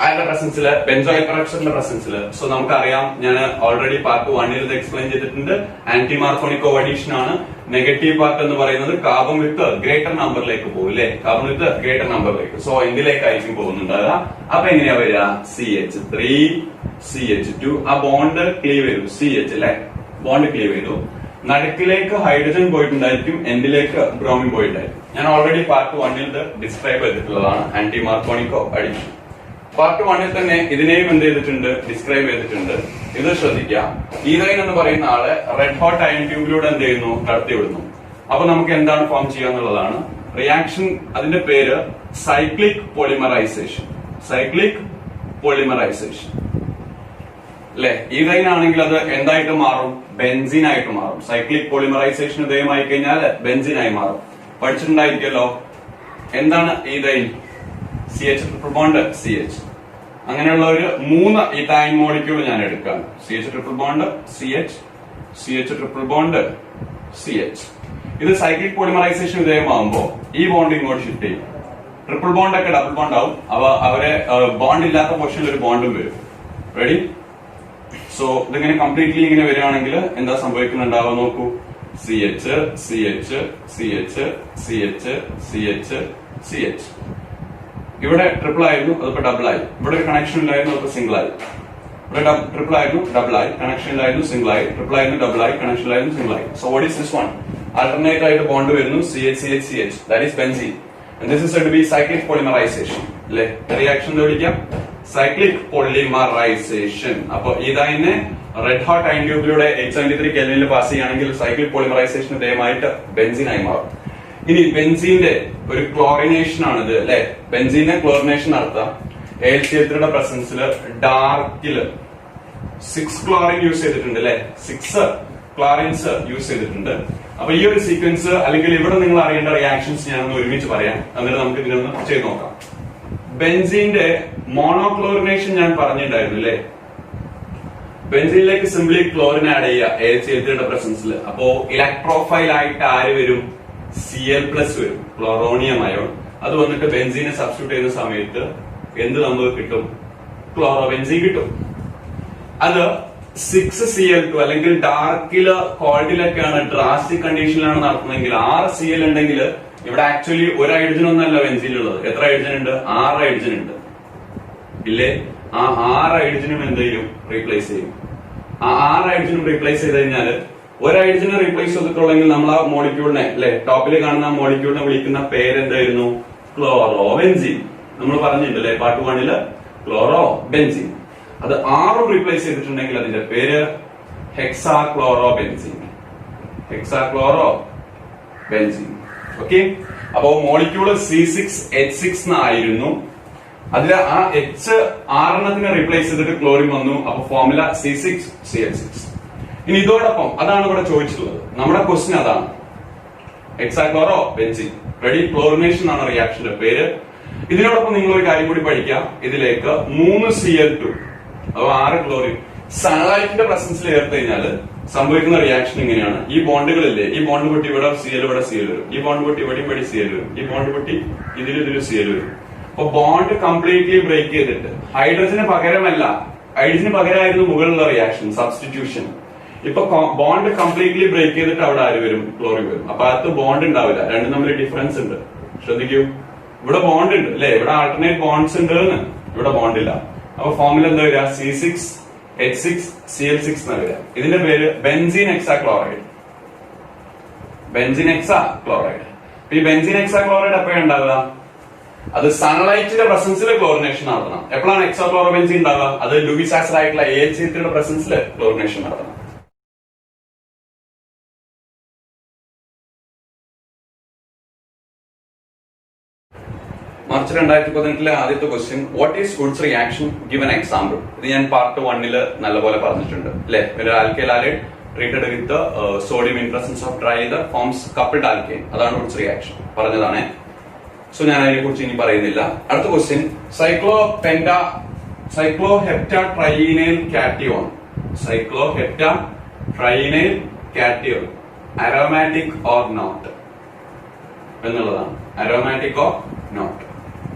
അതിന്റെ പ്രസൻസില്, ബെൻസോയിൽ പെറോക്സൈഡിന്റെ പ്രസൻസില്. സോ നമുക്കറിയാം, ഞാൻ ഓൾറെഡി പാർട്ട് 1 ഇത് എക്സ്പ്ലെയിൻ ചെയ്തിട്ടുണ്ട്. ആന്റി മാർക്കോണിക് കോഅഡീഷൻ ആണ്. നെഗറ്റീവ് പാർട്ട് എന്ന് പറയുന്നത് കാർബൺ വിത്ത് ഗ്രേറ്റർ നമ്പറിലേക്ക് പോകും അല്ലെ, കാർബൺ വിത്ത് ഗ്രേറ്റർ നമ്പറിലേക്ക്. സോ എന്തിലേക്കായിരിക്കും പോകുന്നുണ്ടാകുക? അപ്പൊ എങ്ങനെയാ വരിക? CH3 CH2, ആ ബോണ്ട് ക്ലീവ് ചെയ്തു, CH അല്ലെ, ബോണ്ട് ക്ലീവ് ചെയ്തു. നടുക്കിലേക്ക് ഹൈഡ്രജൻ പോയിട്ടുണ്ടായിരിക്കും, എൻഡിലേക്ക് ബ്രോമിൻ പോയിട്ടുണ്ടായിരിക്കും. ഞാൻ ഓൾറെഡി പാർട്ട് 1 ഇത് ഡിസ്ക്രൈബ് ചെയ്തിട്ടുള്ളതാണ്, ആന്റി മാർക്കോണിക് കോഅഡീഷൻ. പാർട്ട് 1 തന്നെ ഇതിനെയും എന്ത് ചെയ്തിട്ടുണ്ട്, ഡിസ്ക്രൈബ് ചെയ്തിട്ടുണ്ട്. ഇത് ശ്രദ്ധിക്കാം. ഈഥൈൻ എന്ന് പറയുന്ന ആളെ റെഡ് ഹോട്ട് അയൺ ട്യൂബിലൂടെ എന്ത് ചെയ്യുന്നു, കടത്തിവിടുന്നു. അപ്പൊ നമുക്ക് എന്താണ് ഫോം ചെയ്യാന്നുള്ളതാണ് റിയാക്ഷൻ. അതിന്റെ പേര് സൈക്ലിക് പോളിമറൈസേഷൻ. സൈക്ലിക് പോളിമറൈസേഷൻ അല്ലെ. ഈഥൈൻ ആണെങ്കിൽ അത് എന്തായിട്ട് മാറും? ബെൻസീൻ ആയിട്ട് മാറും. സൈക്ലിക് പോളിമറൈസേഷൻ ഇതേമായി കഴിഞ്ഞാൽ ബെൻസീൻ ആയി മാറും. പഠിച്ചിട്ടുണ്ടായിരിക്കല്ലോ. എന്താണ് ethyne? CH triple bond CH. അങ്ങനെയുള്ള ഒരു 3 ഇഥൈൻ മോളിക്യൂൾ ഞാൻ എടുക്കാം. CH triple bond CH, CH triple bond CH. ഇത് സൈക്ലിക് പോളിമറൈസേഷൻ വിധേയമാകുമ്പോൾ ഈ ബോണ്ട് ഇങ്ങോട്ട് ഷിഫ്റ്റ് ചെയ്യും. ട്രിപ്പിൾ ബോണ്ട് ഒക്കെ ഡബിൾ ബോണ്ട് ആവും. അവരെ ബോണ്ട് ഇല്ലാത്ത പൊസിഷനിൽ ഒരു ബോണ്ടും വരും. റെഡി? സോ ഇതിങ്ങനെ കംപ്ലീറ്റ്ലി ഇങ്ങനെ വരികയാണെങ്കിൽ എന്താ സംഭവിക്കുന്നുണ്ടാവുക നോക്കൂ. CH CH CH CH CH CH. ഇവിടെ ട്രിപ്പിൾ ആയിരുന്നു, അതിപ്പോ ഡബിൾ ആയി. ഇവിടെ ഒരു കണക്ഷൻ ഉണ്ടായിരുന്നു, അതിപ്പോ സിംഗിൾ ആയി. ഇവിടെ ട്രിപ്പിൾ ആയിരുന്നു, ഡബിൾ ആയി. കണക്ഷൻ ഇല്ലായിരുന്നു, സിംഗിൾ ആയി. ട്രിപ്പിൾ ആയിരുന്നു, ഡബിൾ ആയി. കണക്ഷൻ ഇല്ലായിരുന്നു, സിംഗിൾ ആയി. So what is this one? Alternate ആയിട്ട് ബോണ്ട് വരുന്നു, CH CH CH. That is benzene. And this is said to be cyclic polymerization. അല്ലെ, റിയാക്ഷൻ വിളിക്കാം സൈക്ലിക് പോളിമറൈസേഷൻ. അപ്പൊ ഇതന്നെ റെഡ് ഹോട്ട് അയൺ ട്യൂബിലൂടെ 873 കെൽവിനിൽ പാസ് ചെയ്യുകയാണെങ്കിൽ സൈക്ലിക് പോളിമറൈസേഷൻ ഇതേമായിട്ട് ബെൻസീൻ ആയി മാറും. ഇനി ബെൻസീന്റെ ഒരു ക്ലോറിനേഷൻ ആണിത് അല്ലെ. ബെൻസീനെ ക്ലോറിനേഷൻ നടത്താം. AlCl3 പ്രസൻസിൽ ഡാർക്കില് 6 ക്ലോറിൻ യൂസ് ചെയ്തിട്ടുണ്ട് അല്ലെ. 6 ക്ലോറിൻസ് യൂസ് ചെയ്തിട്ടുണ്ട്. അപ്പൊ ഈ ഒരു സീക്വൻസ് അല്ലെങ്കിൽ ഇവിടെ നിങ്ങൾ അറിയേണ്ട റിയാക്ഷൻസ് ഞാനൊന്ന് ഒരുമിച്ച് പറയാം, എന്നിട്ട് നമുക്ക് ഇതിനൊന്ന് ചെയ്ത് നോക്കാം. ബെൻസീന്റെ മോണോക്ലോറിനേഷൻ ഞാൻ പറഞ്ഞിട്ടുണ്ടായിരുന്നു അല്ലെ. ബെൻസീനിലേക്ക് സിംപ്ലി ക്ലോറിൻ ആഡ് ചെയ്യുക AlCl3 പ്രസൻസിൽ. അപ്പോ ഇലക്ട്രോഫൈൽ ആയിട്ട് ആര് വരും? Cl+ വരും, ക്ലോറോണിയം അയോൺ. അത് വന്നിട്ട് ബെൻസീനെ സബ്സ്റ്റിറ്റ്യൂട്ട് ചെയ്യുന്ന സമയത്ത് എന്ത് നമുക്ക് കിട്ടും? ക്ലോറോബെൻസീൻ കിട്ടും. അത് 6Cl2 അല്ലെങ്കിൽ ഡാർക്കില് കോൾഡിലൊക്കെയാണ്, ഡ്രാസ്റ്റിക് കണ്ടീഷനിലാണ് നടത്തുന്നതെങ്കിൽ 6 Cl ഉണ്ടെങ്കിൽ ഇവിടെ ആക്ച്വലി ഒരു ഹൈഡ്രജൻ ഒന്നല്ല ബെൻസീനിലുള്ളത്. എത്ര ഹൈഡ്രജൻ ഉണ്ട്? 6 ഹൈഡ്രജൻ ഉണ്ട് ഇല്ലേ. ആ 6 ഹൈഡ്രജനും എന്ത് ചെയ്യും? റീപ്ലേസ് ചെയ്യും. ആ 6 ഹൈഡ്രജനും റീപ്ലേസ് ചെയ്ത് കഴിഞ്ഞാല് ഒരു ഹൈഡ്രജനെ റീപ്ലേസ് ചെയ്തിട്ടുള്ളെങ്കിൽ നമ്മൾ ആ മോളിക്യൂളിനെ അല്ലെ, ടോപ്പിൽ കാണുന്ന ആ മോളിക്യൂളിനെ വിളിക്കുന്ന പേരെന്തായിരുന്നു? ക്ലോറോബെൻസീൻ. നമ്മൾ പറഞ്ഞിട്ടുണ്ടല്ലേ പാർട്ട് 1 ക്ലോറോബെൻസീൻ. അത് 6 റീപ്ലേസ് ചെയ്തിട്ടുണ്ടെങ്കിൽ അതിന്റെ പേര് ഹെക്സാക്ലോറോബെൻസീൻ. ഹെക്സാക്ലോറോബെൻസീൻ. ഓക്കെ. അപ്പോ മോളിക്യൂള് C6H6 ആയിരുന്നു. അതിൽ ആ H 6 റീപ്ലേസ് ചെയ്തിട്ട് ക്ലോറിൻ വന്നു. അപ്പൊ ഫോർമുല C6CH6. ഇനി ഇതോടൊപ്പം അതാണ് ഇവിടെ ചോദിച്ചിട്ടുള്ളത്. നമ്മുടെ ക്വസ്റ്റ്യൻ അതാണ്, ഹെക്സാക്ലോറോബെൻസീൻ. റെഡി? ക്ലോറിനേഷൻ ആണ് റിയാക്ഷന്റെ പേര്. ഇതിനോടൊപ്പം നിങ്ങൾ ഒരു കാര്യം കൂടി പഠിക്കാം. ഇതിലേക്ക് 3 Cl2 അപ്പൊ 6 ക്ലോറിൻ സൺലൈറ്റിന്റെ പ്രസൻസിൽ ചേർത്ത് കഴിഞ്ഞാൽ സംഭവിക്കുന്ന റിയാക്ഷൻ ഇങ്ങനെയാണ്. ഈ ബോണ്ടുകളില്ലേ, ഈ ബോണ്ട് പൊട്ടി ഇവിടെ Cl, ഇവിടെ Cl വരും. ഈ ബോണ്ട് പൊട്ടി ഇവിടെയും വഴി Cl വരും. ഈ ബോണ്ട് പൊട്ടി ഇതിലും Cl വരും. അപ്പൊ ബോണ്ട് കംപ്ലീറ്റ്ലി ബ്രേക്ക് ചെയ്തിട്ട് ഹൈഡ്രജന് പകരമല്ല, ഹൈഡ്രജന് പകരമായിരുന്നു മുകളിലുള്ള റിയാക്ഷൻ സബ്സ്റ്റിറ്റ്യൂഷൻ. ഇപ്പൊ ബോണ്ട് കംപ്ലീറ്റ്ലി ബ്രേക്ക് ചെയ്തിട്ട് അവിടെ ആര് വരും? ക്ലോറിൻ വരും. അപ്പൊ അകത്ത് ബോണ്ട് ഉണ്ടാവില്ല, രണ്ടും തമ്മിൽ ഡിഫറൻസ് ഉണ്ട്. ശ്രദ്ധിക്കൂ, ഇവിടെ ബോണ്ട് ഉണ്ട് അല്ലെ, ഇവിടെ ആൾട്ടർനേറ്റ് ബോണ്ട്സ് ഉണ്ട്, ഇവിടെ ബോണ്ട് ഇല്ല. അപ്പൊ ഫോർമുല എന്താ വരിക? C6H6Cl6 എന്നാ വരിക. ഇതിന്റെ പേര് ബെൻസീൻ ഹെക്സാക്ലോറൈഡ്. ബെൻസീൻ ഹെക്സാക്ലോറൈഡ്. ഈ ബെൻസീൻ ഹെക്സാക്ലോറൈഡ് എപ്പോഴാണ് ഉണ്ടാവുക? അത് സൺലൈറ്റിന്റെ പ്രസൻസിൽ ക്ലോറിനേഷൻ നടത്തണം. എപ്പോഴാണ് ഹെക്സാക്ലോറോബെൻസീൻ ഉണ്ടാവുക? അത് ലൂയിസ് ആസിഡ് ആയിട്ടുള്ള AlCl3 പ്രസൻസിൽ ക്ലോറിനേഷൻ നടത്തണം. മാർച്ച് 2018 ആദ്യത്തെ question, what is Wurtz reaction, give an example. ഇത് ഞാൻ പാർട്ട് 1 നല്ലപോലെ പറഞ്ഞിട്ടുണ്ട് അല്ലെ. ഒരു alkyl halide treated with sodium in presence of dry ether forms coupled alkane. അതാണ് വുഡ്സ് റിയാക്ഷൻ പറഞ്ഞതാണ്. സോ ഞാൻ അതിനെ കുറിച്ച് ഇനി പറയുന്നില്ല. അടുത്ത question, cycloheptatrienyl cation. Cycloheptatrienyl cation aromatic or not എന്നുള്ളതാണ്. Aromatic or not?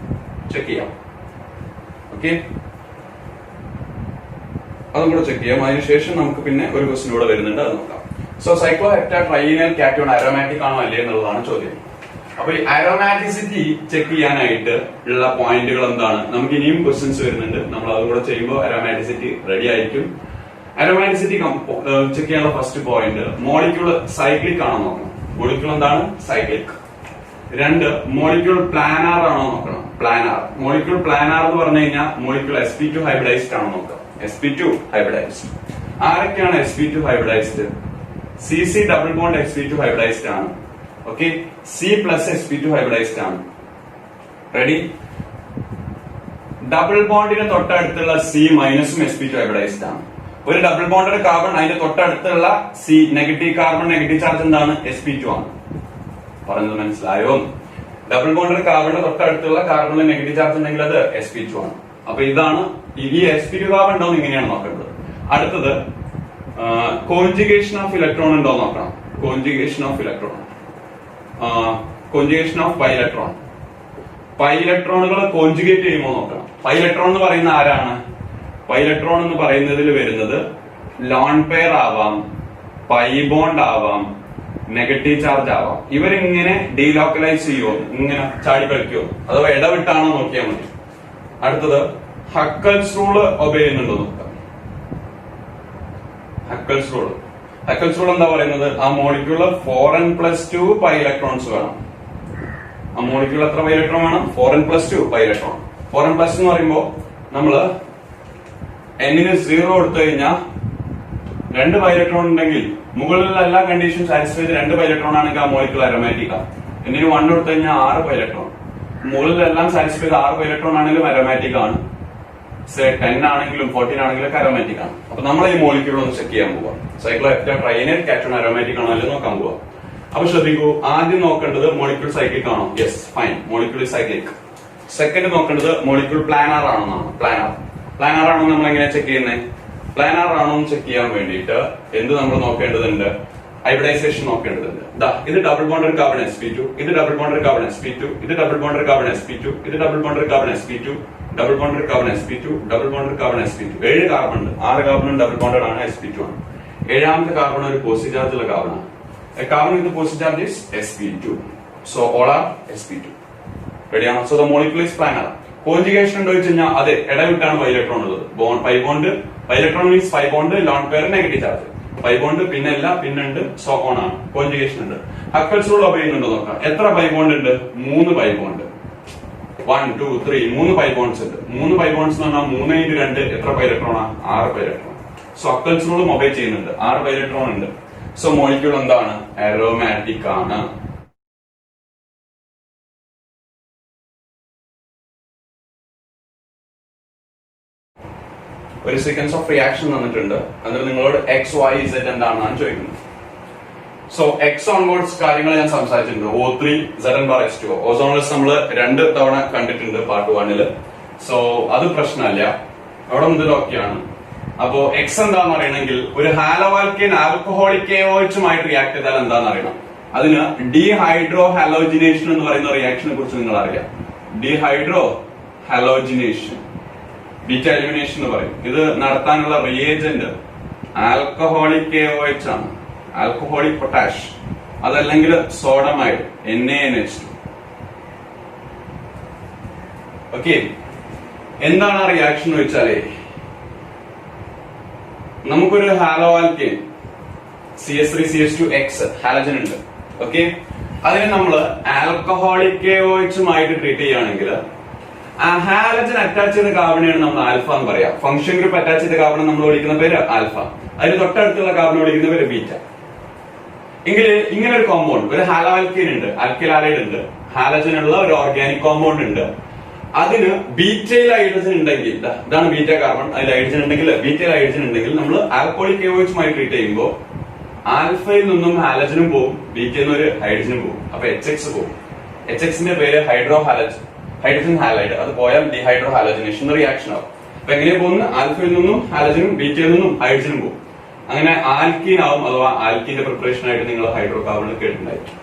ചെക്ക് ചെയ്യാം. ഓക്കെ, അതും കൂടെ ചെക്ക് ചെയ്യാം. അതിനുശേഷം നമുക്ക് പിന്നെ ഒരു ക്വസ്റ്റ്യൻ കൂടെ വരുന്നുണ്ട്, അത് നോക്കാം. സോ സൈക്ലോ ഹെപ്റ്റാ ട്രൈനൽ കാറ്റയോൺ അരോമാറ്റിക് ആണോ അല്ലേ എന്നുള്ളതാണ് ചോദ്യം. അപ്പൊ ഈ അരോമാറ്റിസിറ്റി ചെക്ക് ചെയ്യാനായിട്ട് ഉള്ള പോയിന്റുകൾ എന്താണ്? നമുക്ക് ഇനിയും ക്വസ്റ്റ്യൻസ് വരുന്നുണ്ട്, നമ്മൾ അതും കൂടെ ചെയ്യുമ്പോൾ അരോമാറ്റിസിറ്റി റെഡി ആയിരിക്കും. അരോമാറ്റിസിറ്റി ചെക്ക് ചെയ്യാനുള്ള ഫസ്റ്റ് പോയിന്റ്, മോളിക്യൂൾ സൈക്ലിക് ആണോ നോക്കണം. മോളിക്യൂൾ എന്താണ്? സൈക്ലിക്. 2, മോളിക്യൂൾ പ്ലാനാർ ആണോ നോക്കണം. പ്ലാനാർ. മോളിക്യൂൾ പ്ലാനാർ എന്ന് പറഞ്ഞു കഴിഞ്ഞാൽ മോളിക്യൂൾ sp2 ഹൈബ്രിഡൈസ്ഡ് ആണോ നോക്കാം. sp2 hybridised. ആരൊക്കെയാണ് sp2 hybridised? cc double bond sp2 hybridised ആണ്. Okay, c plus sp2 hybridised ആണ്. റെഡി? ഡബിൾ ബോണ്ടിന് തൊട്ടടുത്തുള്ള c മൈനസും sp2 ഹൈബ്രിഡൈസ്ഡ് ആണ്. ഒരു ഡബിൾ ബോണ്ടഡ് കാർബൺ അതിന്റെ തൊട്ടടുത്തുള്ള c negative carbon negative charge എന്താണ്? sp2 ആണ്. പറഞ്ഞത് മനസ്സിലായോ? ഡബിൾ ബോണ്ടഡ് കാർബണിന്റെ തൊട്ടടുത്തുള്ള കാർബണിൽ നെഗറ്റീവ് ചാർജ് ഉണ്ടെങ്കിൽ അത് sp2 ആണ്. അപ്പൊ ഇതാണ് ഈ sp2 കാർബൺ ഉണ്ടോ ഇങ്ങനെയാണ് നോക്കേണ്ടത്. അടുത്തത് കോൺജുഗേഷൻ ഓഫ് ഇലക്ട്രോൺ ഉണ്ടോ നോക്കണം. Conjugation of electron, conjugation of pi electron. പൈലക്ട്രോണുകൾ കോൺജുഗേറ്റ് ചെയ്യുമ്പോൾ നോക്കണം. പൈലക്ട്രോൺ എന്ന് പറയുന്ന ആരാണ്? പൈലക്ട്രോൺ എന്ന് പറയുന്നതിൽ വരുന്നത് ലോൺ പെയർ ആവാം, പൈ ബോണ്ട് ആവാം, നെഗറ്റീവ് ചാർജ് ആവാം. ഇവരിങ്ങനെ ഡീലോക്കലൈസ് ചെയ്യുമോ, ഇങ്ങനെ ചാടി കളിക്കുമോ, അഥവാ ഇടവിട്ടാണോ നോക്കിയാൽ മതി. അടുത്തത് ഹക്കൽസ് റൂള് ഒബേ ചെയ്യുന്നുണ്ടോ നോക്കാം. Huckel's rule. ഹക്കൽസ് റൂൾ എന്താ പറയുന്നത്? ആ മോളിക്യൂള് 4n+2 പൈ ഇലക്ട്രോൺസ് വേണം. ആ മോളിക്യൂൾ എത്ര പൈ ഇലക്ട്രോൺ വേണം? 4n+2 pi electron. 4n+2 എന്ന് പറയുമ്പോ നമ്മള് n-ന് 0 കൊടുത്തു കഴിഞ്ഞാൽ 2 പൈ ഇലക്ട്രോൺ ഉണ്ടെങ്കിൽ മുകളിലുള്ള എല്ലാ കണ്ടീഷൻ സാറ്റിസ്ഫൈ ചെയ്ത് 2 പൈ ഇലക്ട്രോൺ ആണെങ്കിൽ ആ മോളിക്യൂൾ അരോമാറ്റിക് ആണ്. n-ന് 1 കൊടുത്തു കഴിഞ്ഞാൽ 6 പൈ ഇലക്ട്രോൺ. മുകളിലെല്ലാം സാറ്റിസ്ഫൈ ചെയ്ത് 6 പൈ ഇലക്ട്രോൺ ആണെങ്കിലും അരോമാറ്റിക് ആണ്. 10 ആണെങ്കിലും 14 ആണെങ്കിലും ഒക്കെ അരോമാറ്റിക് ആണ്. അപ്പൊ നമ്മൾ ഈ മോളിക്യൂൾ ഒന്ന് ചെക്ക് ചെയ്യാൻ പോവാം. സൈക്ലോ ഹെപ്റ്റാ ട്രൈനൽ കാറ്റയോൺ അരോമാറ്റിക് ആണോ അല്ലേ നോക്കാൻ പോവാം. അപ്പൊ ശ്രദ്ധിക്കൂ, ആദ്യം നോക്കേണ്ടത് മോളിക്യൂൾ സൈക്ലിക് ആണോ. Yes, fine, molecule cyclic. Second നോക്കേണ്ടത് മോളിക്യൂൾ പ്ലാനാർ ആണെന്നാണ്. പ്ലാനാർ ആണോ നമ്മൾ എങ്ങനെ ചെക്ക് ചെയ്യുന്നത്? പ്ലാനാർ ആണോ എന്ന് ചെക്ക് ചെയ്യാൻ വേണ്ടിയിട്ട് എന്ത് നമ്മൾ നോക്കേണ്ടതുണ്ട്? ഹൈബ്രിഡൈസേഷൻ നോക്കേണ്ടതുണ്ട്. ഇത് ഡബിൾ ബോണ്ടഡ് കാർബൺ sp2, ഇത് ഡബിൾ ബോണ്ടഡ് കാർബൺ sp2, ഇത് ഡബിൾ ബോണ്ടഡ് കാർബൺ sp2, ഇത് double bonded carbon sp2, double bonded carbon sp2, double bonded carbon sp2. 7 carbon ഉണ്ട്. 6 കാർബണും ഡബിൾ ബോണ്ടഡ് ആണ്, sp2 ആണ്. 7ാമത്തെ കാർബൺ ഒരു പോസിറ്റീവ് ചാർജ് ഉള്ള carbon ആണ്. Carbon with positive charge is sp2. So all are sp2. റെഡിയാണോ? So the molecule is planar. Conjugation ഉണ്ടോ വെച്ച് കഴിഞ്ഞാൽ അതെ, ഇടവിട്ടാണ് പൈ ഇലക്ട്രോൺ ഉള്ളത്. Pi bond, pi electron means pi bond, lone pair, negative charge. Pi bond പിന്നെ അല്ല, പിന്നുണ്ട്, so on ആണ്. Conjugation ഉണ്ട്. ഹക്കൽസ് റൂൾ ഉപയോഗിക്കുന്നുണ്ടോ നോക്കാം. എത്ര പൈ ബോണ്ട് ഉണ്ട്? 3 പൈ ബോണ്ട്. 1 2 3 3 പൈ ബോണ്ട്സ് ഉണ്ട്. 3 പൈ ബോണ്ട്സ് എന്ന് പറഞ്ഞാൽ 3 × 2 എത്ര പൈ ഇലക്ട്രോണാ? 6 pi electron. So Huckel's rule mobile ചെയ്യുന്നുണ്ട്. 6 പൈ ഇലക്ട്രോൺ ഉണ്ട്. സോ മോളിക്യൂൾ എന്താണ്? അരോമാറ്റിക് ആണ്. ഒരു സീക്വൻസ് ഓഫ് റിയാക്ഷൻ തന്നിട്ടുണ്ട്. അതിൽ നിങ്ങളോട് XY Z എന്താണെന്നാണ് ചോദിക്കുന്നത്. സോ എക്സ് ഓൺവേർഡ്സ് കാര്യങ്ങൾ ഞാൻ സംസാരിച്ചിട്ടുണ്ട്. O3 Zn/H2O. ഓസോൺലെസ് നമ്മൾ 2 തവണ കണ്ടിട്ടുണ്ട് പാർട്ട് 1-ല്. സോ അത് പ്രശ്നമല്ല, അവിടെ മുതൽ ഓക്കെയാണ്. അപ്പോ എക്സ് എന്താന്ന് അറിയണമെങ്കിൽ ഒരു ഹാലോവാൽക്കേൻ ആൽക്കഹോളിക് KOH റിയാക്ട് ചെയ്താൽ എന്താണെന്ന് അറിയണം. അതിന് ഡീഹൈഡ്രോ ഹാലോജിനേഷൻ എന്ന് പറയുന്ന റിയാക്ഷനെ കുറിച്ച് നിങ്ങൾ അറിയാം. ഡീഹൈഡ്രോ ഹാലോജിനേഷൻ, ബീറ്റ എലിമിനേഷൻ എന്ന് പറയും. ഇത് നടത്താനുള്ള റിയേജന്റ് ആൽക്കഹോളിക് KOH ആണ്, ആൽക്കഹോളിക് പൊട്ടാഷ്. അതല്ലെങ്കിൽ സോഡമൈഡ് NaNH2. ഓക്കെ, എന്താണ് ആ റിയാക്ഷൻ എന്ന് വെച്ചാലേ, നമുക്കൊരു ഹാലോ ആൽക്കേൻ CH3CH2X ഹാലജൻ ഉണ്ട്. ഓക്കെ, അതിനെ നമ്മൾ ആൽക്കഹോളിക് KOH ട്രീറ്റ് ചെയ്യുകയാണെങ്കിൽ ആ ഹാലജൻ അറ്റാച്ച് ചെയ്ത കാർബണിയാണ് നമ്മൾ ആൽഫ എന്ന് പറയാം. ഫംഗ്ഷൻ ഗ്രൂപ്പ് അറ്റാച്ച് ചെയ്ത കാർബൺ നമ്മൾ വിളിക്കുന്ന പേര് ആൽഫ, അതിന് തൊട്ടടുത്തുള്ള കാർബൺ വിളിക്കുന്ന പേര് ബീറ്റ. എങ്കിൽ ഇങ്ങനെ ഒരു കോമ്പൗണ്ട്, ഒരു ഹാലോ ആൽക്കേൻ ഉണ്ട്, ആൽക്കിൽ ഹാലൈഡ് ഉണ്ട്, ഹാലജൻ ഉള്ള ഒരു ഓർഗാനിക് കോമ്പൗണ്ട് ഉണ്ട്. അതിന് ബീറ്റയിൽ ഹൈഡ്രജൻ ഉണ്ടെങ്കിൽ, ഇതാണ് ബീറ്റ കാർബൺ, അതിൽ ഹൈഡ്രജൻ ഉണ്ടെങ്കിൽ, ബീറ്റയിൽ ഹൈഡ്രജൻ ഉണ്ടെങ്കിൽ നമ്മൾ ആൽക്കഹോളിക് KOH ട്രീറ്റ് ചെയ്യുമ്പോൾ ആൽഫയിൽ നിന്നും ഹാലജനും പോകും, ബീറ്റയിൽ നിന്ന് ഒരു ഹൈഡ്രജനും പോകും. അപ്പൊ HX പോകും. HXന്റെ പേര് ഹൈഡ്രോ ഹാലജൻ, ഹൈഡ്രജൻ ഹാലൈഡ്. അത് പോയാൽ ഡിഹൈഡ്രോ ഹാലജനേഷൻ റിയാക്ഷൻ ആവും. അപ്പൊ എങ്ങനെയാ പോകുന്നത്? ആൽഫയിൽ നിന്നും ഹാലജനും ബീറ്റയിൽ നിന്നും ഹൈഡ്രജനും പോകും. അങ്ങനെ ആൽക്കീൻ ആവും, അഥവാ ആൽക്കീന്റെ പ്രിപ്പറേഷൻ ആയിട്ട് നിങ്ങൾ ഹൈഡ്രോ കാർബൺ കേട്ടിട്ടുണ്ടായിരിക്കും.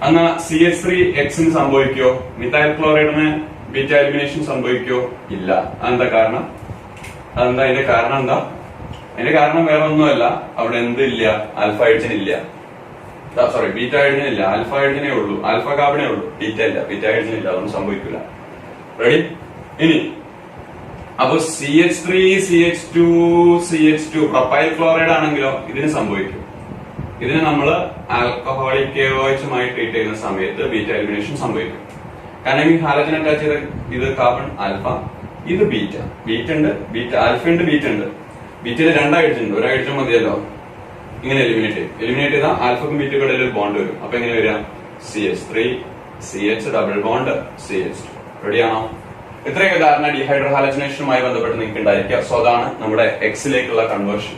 എന്നാ CH3X സംഭവിക്കോ? മിഥൈൽ ക്ലോറൈഡിന് ബീറ്റ എലിമിനേഷൻ സംഭവിക്കോ? ഇല്ല. അതെന്താ കാരണം? അതിന്റെ കാരണം എന്താ? അതിന്റെ കാരണം വേറെ ഒന്നുമല്ല, അവിടെ എന്തില്ല, ആൽഫ ഹൈഡ്രജൻ ഇല്ല. സോറി, ബീറ്റ ഹൈഡ്രജൻ ഇല്ല, ആൽഫ ഹൈഡ്രജനേ ഉള്ളൂ, ആൽഫ കാർബണേ ഉള്ളൂ, ബീറ്റ ഇല്ല, ബീറ്റ ഹൈഡ്രജൻ ഇല്ല, അതൊന്നും സംഭവിക്കില്ല. റെഡി? ഇനി അപ്പൊ CH3 CH2 പ്രൊപ്പൈൽ ക്ലോറൈഡ് ആണെങ്കിലോ ഇതിന് സംഭവിക്കും. ഇതിന് നമ്മൾ ആൽക്കഹോളിക് KOHുമായി ട്രീറ്റ് ചെയ്യുന്ന സമയത്ത് ബീറ്റ എലിമിനേഷൻ സംഭവിക്കും. കാരണം ഈ ഹാലജൻ അറ്റാച്ച് ചെയ്ത ഇത് കാർബൺ ആൽഫ, ഇത് ബീറ്റ ഉണ്ട്, ആൽഫ ഉണ്ട്, ബീറ്റ ഉണ്ട്. ബീറ്റയില് 2 ഹൈഡ്രജൻ ഉണ്ട്, ഒരു ഹൈഡ്രജൻ മതിയല്ലോ. ഇങ്ങനെ എലിമിനേറ്റ് ചെയ്താൽ ആൽഫക്കും ബീറ്റക്കും ഇടയിൽ ഒരു ബോണ്ട് വരും. അപ്പൊ എങ്ങനെ വരിക? CH3 CH double bond CH2. റെഡിയാണോ? ഇത്രയൊക്കെ ധാരണ ഡീഹൈഡ്രോ ഹാലജനേഷനുമായി ബന്ധപ്പെട്ട് നിങ്ങൾക്ക് ഉണ്ടായിരിക്കുക. സോ അതാണ് നമ്മുടെ എക്സിലേക്കുള്ള conversion.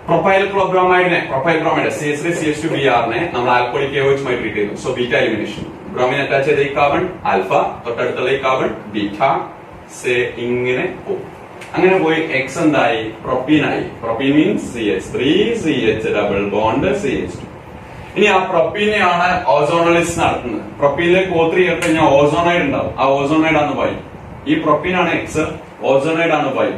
Propyl bromide CH3 CH2Br നമ്മൾ ആൽക്കഹോളിക് KOHുമായി ട്രീറ്റ് ചെയ്യുന്നു. So beta elimination. Bromine attach ചെയ്ത ഈ കാർബൺ ആൽഫ, തൊട്ടടുത്തുള്ള ഈ കാർബൺ ബീറ്റ, ഇങ്ങനെ പോകും. അങ്ങനെ പോയി എക്സ് എന്തായി? പ്രൊപ്പീനായി. Propene means CH3 CH double bond CH2. ഇനി ആ പ്രൊപ്പീനെയാണ് ഓസോണോളിസ് നടത്തുന്നത്. പ്രൊപ്പീനിലേക്ക് O3 ചേർത്ത് കഴിഞ്ഞാൽ ഓസോണൈഡ് ഉണ്ടാവും. ആ ഓസോണൈഡ് ആണ് വൈ. ഈ പ്രൊപ്പീനാണ് എക്സ്, ഓസോണൈഡ് ആണ് വൈ.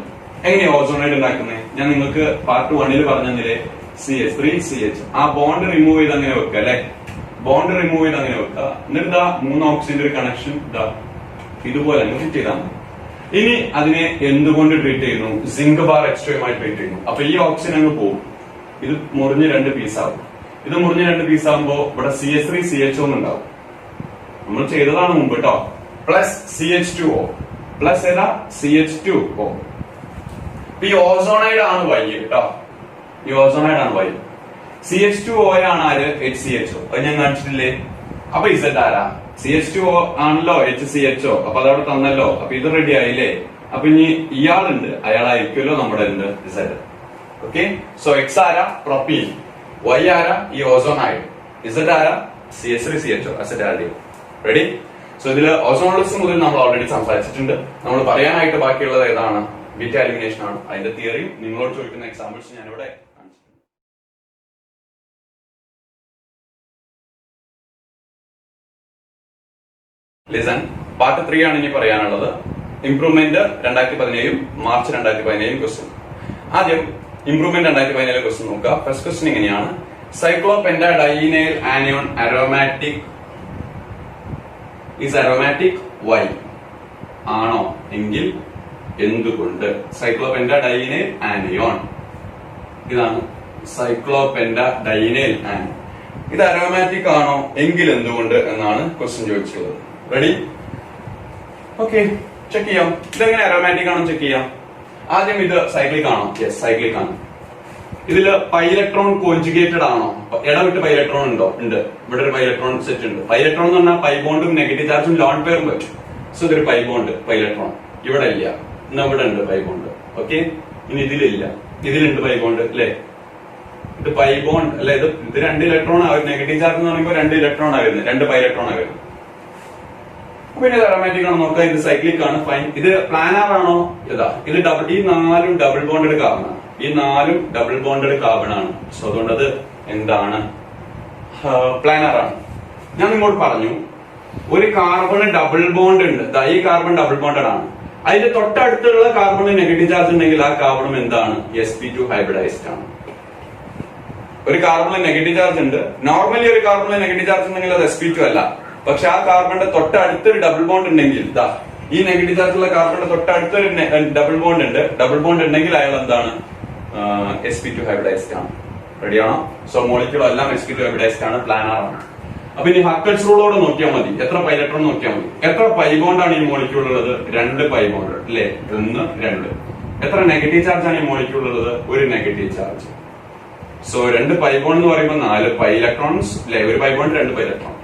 എങ്ങനെയാ ഓസോണൈഡ് ഉണ്ടാക്കുന്നത്? ഞാൻ നിങ്ങൾക്ക് പാർട്ട് 1 പറഞ്ഞില്ലേ? CH3 CH ആ ബോണ്ട് റിമൂവ് ചെയ്ത് അങ്ങനെ വെക്കുക അല്ലെ? ബോണ്ട് റിമൂവ് ചെയ്ത് അങ്ങനെ വെക്കുക. എന്നിട്ട് 3 ഓക്സിജന്റെ ഒരു കണക്ഷൻ ഇതുപോലെ അങ്ങനെ ചെയ്താൽ മതി. ഇനി അതിനെ എന്തുകൊണ്ട് ട്രീറ്റ് ചെയ്യുന്നു? സിങ്ക് ബാർ എക്സ്ട്രോയുമായി ട്രീറ്റ് ചെയ്യുന്നു. അപ്പൊ ഈ ഓക്സിജൻ അങ്ങ് പോകും. ഇത് മുറിഞ്ഞ് 2 പീസാവും. ഇത് മുറിഞ്ഞ് 2 പീസാകുമ്പോ ഇവിടെ CH3 CHO ഉണ്ടാവും. നമ്മൾ ചെയ്തതാണ് മുമ്പ് കേട്ടോ. പ്ലസ് CH2O പ്ലസ് ഏതാ? CH2O. ഈ ഓസോണൈഡ് ആണ് വൈ കേട്ടോ. ഈ ഓസോണൈഡ് ആണ് വൈ. CH2O ആണ് ആര്? HCHO. അത് ഞാൻ കാണിച്ചിട്ടില്ലേ? അപ്പൊ ഇസഡ് ആരാ? CH2O ആണല്ലോ HCHO. അപ്പൊ അതവിടെ തന്നല്ലോ. അപ്പൊ ഇത് റെഡി ആയില്ലേ? അപ്പൊ ഇനി ഇയാളുണ്ട്, അയാളായിരിക്കുമല്ലോ നമ്മുടെ എന്ത്? ഇസഡ്. ഓക്കെ. സോ എക്സ് ആരാ? പ്രൊപ്പീൻ. വൈ ആരാ? ഈ ഓസോണൈഡ്. ഇസഡ് ആരാ? CH3 CHO. അസഡ് ആദ്യം. റെഡി? സോ ഇതില് ഓസോണോളിസ് മുതൽ നമ്മൾ ഓൾറെഡി സംസാരിച്ചിട്ടുണ്ട്. നമ്മൾ പറയാനായിട്ട് ബാക്കിയുള്ളത് ഏതാണ്? ബീറ്റ എലിമിനേഷൻ ആണ്. അതിന്റെ തിയറിയും നിങ്ങളോട് ചോദിക്കുന്ന എക്സാമ്പിൾസ് ഞാനിവിടെ കാണിച്ചിട്ടുണ്ട്. ലിസൺ, പാർട്ട് 3 ആണ് ഇനി പറയാനുള്ളത്. Improvement 2017 March 2017 question. ആദ്യം ഇംപ്രൂവ്മെന്റ് 2017 ക്വസ്റ്റ്യൻ നോക്കുക. ഫസ്റ്റ് ക്വസ്റ്റ്യൻ ഇങ്ങനെയാണ്: cyclopentadienyl anion aromatic is aromatic why? ആണോ? എങ്കിൽ എന്തുകൊണ്ട്? സൈക്ലോപെന്റാഡൈനൈൽ ആനിയോൺ, ഇതാണ് സൈക്ലോപെന്റാഡൈനൈൽ ആനിയോൺ. ഇത് അരോമാറ്റിക് ആണോ? എങ്കിൽ എന്തുകൊണ്ട് എന്നാണ് ക്വസ്റ്റ്യൻ ചോദിച്ചുള്ളത്. റെഡി? ഓക്കെ, ചെക്ക് ചെയ്യാം. ഇതെങ്ങനെ അരോമാറ്റിക് ആണോ ചെക്ക് ചെയ്യാം. ആദ്യം ഇത് സൈക്ലിക് ആണോ? യെസ്, സൈക്ലിക് ആണ്. ഇതില് പൈലക്ട്രോൺ കോഞ്ചുഗേറ്റഡ് ആണോ? ഇടവിട്ട് പൈലക്ട്രോൺ ഉണ്ടോ? ഉണ്ട്. ഇവിടെ ഒരു പൈലക്ട്രോൺ സെറ്റ് ഉണ്ട്. പൈലക്ട്രോൺ എന്ന് പറഞ്ഞാൽ പൈബോണ്ടും നെഗറ്റീവ് ചാർജും ലോൺ പെയറും പറ്റും. സോ ഇതൊരു പൈബോണ്ട് പൈലക്ട്രോൺ. ഇവിടെ ഇല്ല, ഇന്ന് ഇവിടെ ഉണ്ട് പൈബോണ്ട്. ഓക്കെ. ഇനി ഇതിലില്ല, ഇതിലുണ്ട് പൈബോണ്ട് അല്ലെ? ഇത് പൈബോണ്ട് അല്ലെ? ഇത് 2 ഇലക്ട്രോൺ ആവും. നെഗറ്റീവ് ചാർജ് എന്ന് പറയുമ്പോൾ 2 ഇലക്ട്രോൺ ആയിരുന്നു, 2 പൈലക്ട്രോൺ ആയിരുന്നു. പിന്നെ ഇത് അരോമാറ്റിക് ആണോ നോക്കാം. ഇത് സൈക്ലിക് ആണ്, ഫൈൻ. ഇത് പ്ലാനാർ ആണോ? ഇതാ, ഇത് ഈ 4 ഡബിൾ ബോണ്ടഡ് കാർബൺ ആണ്. ഈ 4 ഡബിൾ ബോണ്ടഡ് കാർബൺ ആണ്. സോ അതുകൊണ്ട് അത് എന്താണ്? പ്ലാനാർ ആണ്. ഞാൻ നിങ്ങളോട് പറഞ്ഞു ഒരു കാർബണ് ഡബിൾ ബോണ്ട് ഉണ്ട്. ഈ കാർബൺ ഡബിൾ ബോണ്ടഡ് ആണ്. അതിന്റെ തൊട്ടടുത്തുള്ള കാർബണിന് നെഗറ്റീവ് ചാർജ് ഉണ്ടെങ്കിൽ ആ കാർബണും എന്താണ്? sp2 ഹൈബ്രിഡൈസ്ഡ് ആണ്. ഒരു കാർബണിന് നെഗറ്റീവ് ചാർജ് ഉണ്ട്. നോർമലി ഒരു കാർബണിന് നെഗറ്റീവ് ചാർജ് ഉണ്ടെങ്കിൽ അത് sp2 അല്ല. പക്ഷെ ആ കാർബണിന്റെ തൊട്ടടുത്തൊരു ഡബിൾ ബോണ്ട് ഉണ്ടെങ്കിൽ, ഈ നെഗറ്റീവ് ചാർജ് ഉള്ള കാർബണിന്റെ തൊട്ടടുത്തൊരു ഡബിൾ ബോണ്ട് ഉണ്ട്. ഡബിൾ ബോണ്ട് ഉണ്ടെങ്കിൽ അയാൾ എന്താണ്? sp2 ഹൈബ്രിഡൈസ്ഡ് ആണ്. റെഡിയാണോ? സോ മോളിക്യൂൾ എല്ലാം sp2 ഹൈബ്രിഡൈസ്ഡ് ആണ്, പ്ലാനാർ ആണ്. അപ്പൊ ഇനി ഹക്കൽസ് റൂളോട് നോക്കിയാൽ മതി. എത്ര പൈലക്ട്രോൺ നോക്കിയാൽ മതി. എത്ര പൈബോണ്ടാണ് ഈ മോളിക്യൂൾ ഉള്ളത്? 2 പൈബോണ്ട് അല്ലെ? 1 2. എത്ര നെഗറ്റീവ് ചാർജ് ആണ് ഈ മോളിക്യൂൾ ഉള്ളത്? 1 നെഗറ്റീവ് ചാർജ്. സോ 2 പൈബോണ്ട് എന്ന് പറയുമ്പോൾ 4 പൈലക്ട്രോൺസ് അല്ലെ? ഒരു പൈബോണ്ട് 2 പൈലക്ട്രോൺ.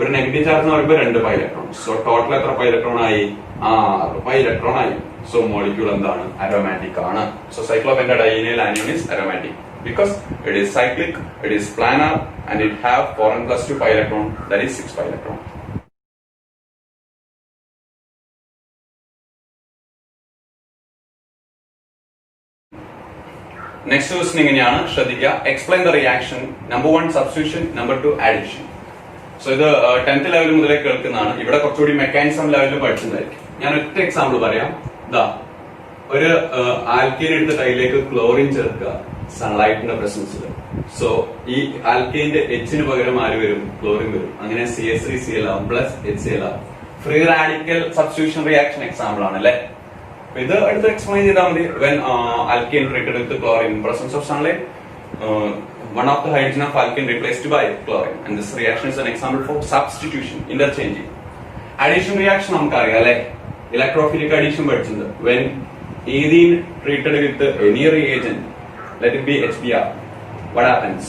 ഒരു നെഗറ്റീവ് ചാർജ് എന്ന് പറയുമ്പോൾ 2 പൈലക്ട്രോൺ. സോ ടോട്ടൽ എത്ര പൈലക്ട്രോൺ ആയി? 6 പൈലക്ട്രോൺ ആയി. സോ മോളിക്യൂൾ എന്താണ്? അരോമാറ്റിക് ആണ്. So cyclopentadienyl anion is aromatic because it is cyclic, it is planar, and it have 4n+2 pi electron, that is 6 pi electron. Next question ഇങ്ങനെയാണ്, ശ്രദ്ധിക്കുക. Explain the reaction. Number 1 substitution, number 2 addition. So ഇത് 10th level മുതലേ കേൾക്കുന്നതാണ്. ഇവിടെ കുറച്ചുകൂടി mechanism ലെവലിൽ പഠിച്ചതായിരിക്കും. ഞാൻ ഒറ്റ എക്സാമ്പിൾ പറയാം. ഇതാ ഒരു ആൽക്കീൻ എടുത്തിട്ട് അതിലേക്ക് ക്ലോറിൻ ചേർക്കുക സൺലൈറ്റിന്റെ പ്രസൻസിൽ. സോ ഈ ആൽക്കീന്റെ എച്ചിന് പകരം ആര് വരും? ക്ലോറിൻ വരും. അങ്ങനെ CH3Cl ആവും പ്ലസ് HCl ആവും. Free radical substitution reaction example ആണ് അല്ലെ. ഇത് അടുത്ത് എക്സ്പ്ലെയിൻ ചെയ്താൽ മതി. When alkene treated with chlorine in presence of sunlight, one of the hydrogen of alkene replaced by chlorine, and this reaction is an example for substitution, interchanging. Addition reaction നമുക്കറിയാം അല്ലെ. Electrophilic addition പഠിച്ചത്. when ethene treated with any reagent, let it be HBr, what happens?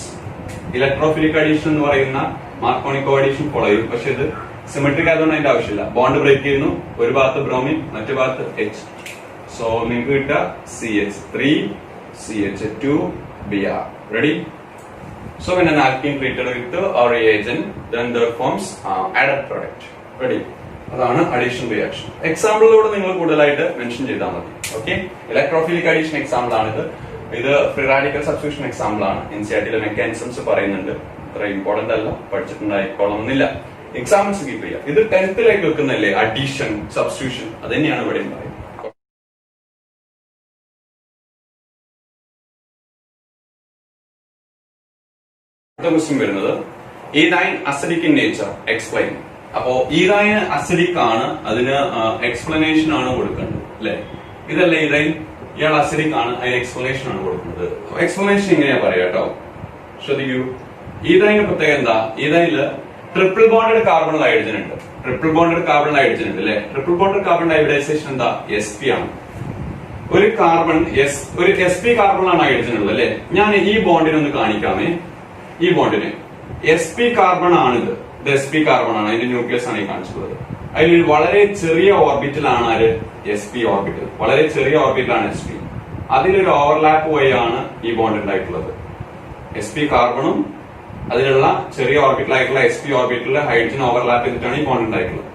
Electrophilic addition എന്ന് പറയുന്ന മാർക്കോണിക്കോ addition follow ചെയ്യും. പക്ഷെ ഇത് symmetric ആയതുകൊണ്ട് അതിന്റെ ആവശ്യമില്ല. ബോണ്ട് ബ്രേക്ക് ചെയ്യുന്നു, ഒരു ഭാഗത്ത് ബ്രോമിൻ മറ്റു ഭാഗത്ത് H. സോ നിങ്ങൾക്ക് കിട്ടുക CH3CH2Br. ready? So when an alkene treated with a reagent, then there forms added product. ready? അതാണ് അഡീഷൻ റിയാക്ഷൻ. എക്സാമ്പിളിലൂടെ നിങ്ങൾ കൂടുതലായിട്ട് മെൻഷൻ ചെയ്താൽ മതി. ഓക്കെ, ഇലക്ട്രോഫിലിക് അഡീഷൻ എക്സാമ്പിൾ ആണിത്. ഇത് ഫ്രീ റാഡിക്കൽ സബ്സ്റ്റിറ്റ്യൂഷൻ എക്സാമ്പിൾ ആണ്. NCERT മെക്കാനിസംസ് പറയുന്നുണ്ട്. ഇത്ര ഇമ്പോർട്ടന്റ് അല്ല, പഠിച്ചിട്ടുണ്ടായിക്കോളണമെന്നില്ല. എക്സാമ്പിൾസ് കീപ്പ് ചെയ്യുക. ഇത് 10th വെക്കുന്നല്ലേ അഡീഷൻ സബ്സ്റ്റിറ്റ്യൂഷൻ, അത് തന്നെയാണ് ഇവിടെ പറയുന്നത്. ക്വസ്റ്റ്യൻ വരുന്നത് ethyne acidic in nature, explain. അപ്പോ ഈഥൈൻ അസിഡിക് ആണ്, അതിന് എക്സ്പ്ലനേഷൻ ആണ് കൊടുക്കേണ്ടത് അല്ലെ. ഇതല്ലേ ഈഥൈൻ, ഇയാൾ അസിഡിക് ആണ്, അതിന് എക്സ്പ്ലനേഷൻ ആണ് കൊടുക്കുന്നത്. എക്സ്പ്ലനേഷൻ ഇങ്ങനെയാ പറയാ കേട്ടോ, ശ്രദ്ധിക്കൂ. ഈഥൈന്റെ പ്രത്യേകത എന്താ? ഈഥൈനില് ട്രിപ്പിൾ ബോണ്ടഡ് കാർബൺ ഹൈഡ്രജൻ ഉണ്ട്. ട്രിപ്പിൾ ബോണ്ടഡ് കാർബൺ ഹൈഡ്രജൻ ഉണ്ട് അല്ലെ. ട്രിപ്പിൾ ബോണ്ടഡ് കാർബൺ ഹൈബ്രിഡൈസേഷൻ എന്താ? sp ആണ്. ഒരു കാർബൺ ഒരു sp കാർബണിലാണ് ഹൈഡ്രജൻ ഉള്ളത് അല്ലെ. ഞാൻ ഈ ബോണ്ടിനെ ഒന്ന് കാണിക്കാമേ. ഈ ബോണ്ടിന് sp കാർബൺ ആണിത്. ഇത് sp കാർബൺ ആണ്, അതിന്റെ ന്യൂക്ലിയസ് ആണ് ഈ കാണിച്ചിട്ടുള്ളത്. അതിൽ വളരെ ചെറിയ ഓർബിറ്റലാണ് ആര്? sp orbital. വളരെ ചെറിയ ഓർബിറ്റലാണ് sp. അതിലൊരു ഓവർലാപ്പ് വഴിയാണ് ഈ ബോണ്ട് ഉണ്ടായിട്ടുള്ളത്. sp കാർബണും അതിലുള്ള ചെറിയ ഓർബിറ്റലായിട്ടുള്ള sp ഓർബിറ്റലിൽ ഹൈഡ്രജൻ ഓവർലാപ്പ് ചെയ്തിട്ടാണ് ഈ ബോണ്ട് ഉണ്ടായിട്ടുള്ളത്.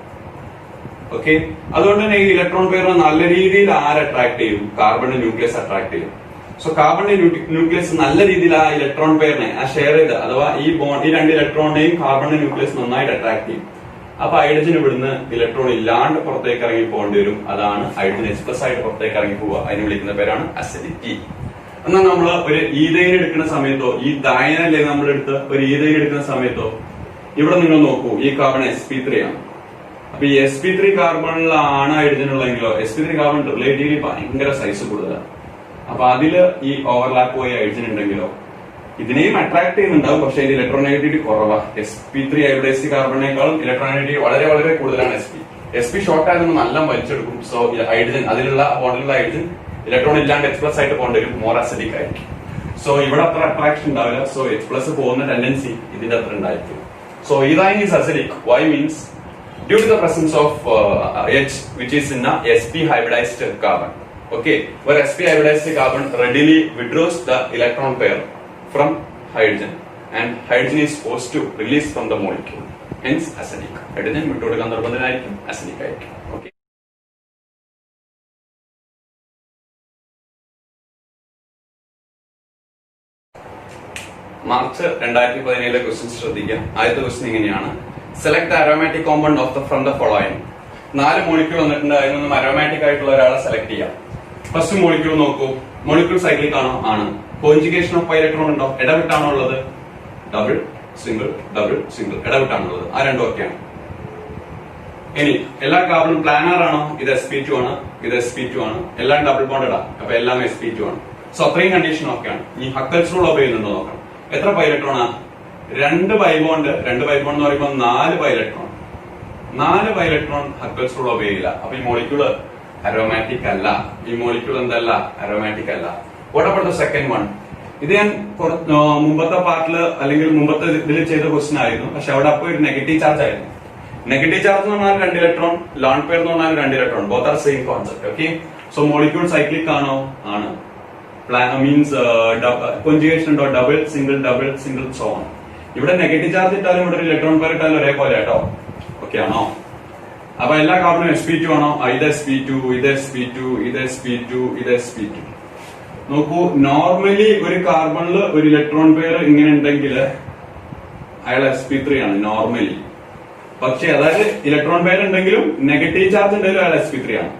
ഓക്കെ, അതുകൊണ്ട് തന്നെ ഈ ഇലക്ട്രോൺ പെയർ നല്ല രീതിയിൽ ആര് അട്രാക്ട് ചെയ്യും? കാർബണിന്റെ ന്യൂക്ലിയസ് അട്രാക്ട് ചെയ്യും. സോ കാർബണിന്റെ ന്യൂക്ലിയസ് നല്ല രീതിയിൽ ആ ഇലക്ട്രോൺ പെയറിനെ ഷെയർ ചെയ്ത്, അഥവാ ഈ രണ്ട് ഇലക്ട്രോണിനെയും കാർബണിന്റെ ന്യൂക്ലിയസ് നന്നായിട്ട് അട്രാക്ട് ചെയ്യും. അപ്പൊ ഹൈഡ്രജൻ ഇവിടുന്ന് ഇലക്ട്രോൺ ഇല്ലാണ്ട് പുറത്തേക്ക് ഇറങ്ങി പോകേണ്ടി വരും. അതാണ് ഹൈഡ്രജൻ H+ ആയിട്ട് പുറത്തേക്ക് ഇറങ്ങി പോവുക. അതിന് വിളിക്കുന്ന പേരാണ് അസിഡിറ്റി. എന്നാൽ നമ്മൾ ഒരു ഈഥൈൻ എടുക്കുന്ന സമയത്തോ, ഈ ഡൈനല്ലേ നമ്മൾ എടുത്ത് ഒരു ഈഥൈൻ എടുക്കുന്ന സമയത്തോ, ഇവിടെ നിങ്ങൾ നോക്കൂ, ഈ കാർബൺ sp3 ആണ്. അപ്പൊ ഈ sp3 കാർബണിലാണ് ഹൈഡ്രജൻ ഉള്ളതെങ്കിലോ, sp3 കാർബൺ റിലേറ്റീവ്ലി ഭയങ്കര സൈസ് കൂടുതലാണ്. അപ്പൊ അതില് ഈ ഓവർലാപ്പ് പോയി ഹൈഡ്രജൻ ഉണ്ടെങ്കിലോ ഇതിനെയും അട്രാക്ട് ചെയ്യുന്നുണ്ടാവും, പക്ഷെ ഇതിന്റെ ഇലക്ട്രോനെഗറ്റിവിറ്റി കുറവാ. sp3 ഹൈബ്രിഡൈസ്ഡ് കാർബണിനേക്കാളും ഇലക്ട്രോനെഗറ്റിവിറ്റി വളരെ വളരെ കൂടുതലാണ് sp ഷോർട്ട് ആയതൊന്ന് നല്ല വലിച്ചെടുക്കും. സോ ഹൈഡ്രജൻ അതിലുള്ള ബോണ്ടിലുള്ള ഹൈഡ്രജൻ ഇലക്ട്രോൺ ഇല്ലാണ്ട് H+ ആയിട്ട് ബോണ്ട് വരും, മോർ അസിഡിക് ആയിരിക്കും. സോ ഇവിടെ അത്ര അട്രാക്ഷൻ ഉണ്ടാവില്ല. സോ H+ പോകുന്ന ടെൻഡൻസി ഇതിന്റെ അത്ര ഉണ്ടായിരിക്കും. So ethyne is acidic. Why means due to the presence of H which is in a sp hybridized carbon. Okay, where sp hybridized carbon readily withdraws the electron pair from hydrogen and hydrogen is forced to release from the molecule, hence acidic. Hydrogen വിട്ടുകൊടുക്കാൻ നിർബന്ധനായിരിക്കും, acidic ആയിരിക്കും. Okay. March 2017 question ശ്രദ്ധിക്കുക. ആദ്യത്തെ question ഇങ്ങനെയാണ്: select the aromatic compound of the from the following. 4 molecule വന്നിട്ടുണ്ട്, അതിൽ നിന്നും അരോമാറ്റിക് ആയിട്ടുള്ള ഒരാളെ സെലക്ട് ചെയ്യാം. ഫസ്റ്റ് മോളിക്യൂൾ നോക്കൂ. മോളിക്യൂൾ സൈക്ലിക് ആണോ? ആണ്. കോൺജുഗേഷൻ ഓഫ് ഇലക്ട്രോൺ ഉണ്ടോ? ഇടവിട്ടാണോ ഉള്ളത്? ഡബിൾ സിംഗിൾ ഡബിൾ സിംഗിൾ ഇടവിട്ടാണുള്ളത്. ആ രണ്ടും ഒക്കെയാണ്. ഇനി എല്ലാ കാർബണും പ്ലാനർ ആണോ? ഇത് sp2 ആണ്, ഇത് sp2 ആണ്. എല്ലാം ഡബിൾ ബോണ്ടഡ് ആണ്, അപ്പൊ എല്ലാം sp2 ആണ്. സോ അത്രയും കണ്ടീഷൻ ഒക്കെയാണ്. ഈ ഹക്കൽസ് റൂൾ ഒബേ ചെയ്യുന്നുണ്ടോ നോക്കണം. എത്ര പൈലക്ട്രോണാ? 2 ബൈബോണ്ട്. 2 ബൈബോണ്ട് എന്ന് പറയുമ്പോൾ 4 പൈലക്ട്രോൺ. 4 പൈലക്ട്രോൺ ഹക്കൽസ് റൂൾ ഒബേ ചെയ്യില്ല. അപ്പൊ ഈ മോളിക്യൂള് അരോമാറ്റിക് അല്ല. ഈ മോളിക്യൂൾ എന്തല്ല? അരോമാറ്റിക് അല്ല. What about the second one? ഇത് ഞാൻ മുമ്പത്തെ പാർട്ടില് അല്ലെങ്കിൽ മുമ്പത്തെ ഇതിൽ ചെയ്ത ക്വസ്റ്റ്യൻ ആയിരുന്നു, പക്ഷെ അവിടെ അപ്പൊ ഒരു നെഗറ്റീവ് ചാർജ് ആയിരുന്നു. നെഗറ്റീവ് ചാർജ് എന്ന് പറഞ്ഞാൽ 2 ഇലക്ട്രോൺ, ലോൺ പെയർ എന്ന് പറഞ്ഞാൽ 2 electron. Both are same concept. Okay, so molecule cyclic ആണോ? ആണ്. മീൻസ് കോൺജുഗേഷൻ ഉണ്ടോ? Double single double single so on. ഇവിടെ നെഗറ്റീവ് ചാർജ് ഇട്ടാലും ഇവിടെ ഇലക്ട്രോൺ പെയർ ഇട്ടാലും ഒരേപോലെ കേട്ടോ. ഓക്കെ ആണോ? അപ്പൊ എല്ലാ കാർബണും sp2 ആണോ? ഇത് sp2, ഇത് sp2, ഇത് sp2, ഇത് sp2. നോക്കൂ, നോർമലി ഒരു കാർബണില് ഒരു ഇലക്ട്രോൺ പെയർ ഇങ്ങനെ ഉണ്ടെങ്കിൽ അയാൾ sp3 ആണ് നോർമലി. പക്ഷെ അതായത് ഇലക്ട്രോൺ പെയർ ഉണ്ടെങ്കിലും നെഗറ്റീവ് ചാർജ് ഉണ്ടെങ്കിലും അയാൾ sp3 ആണ്.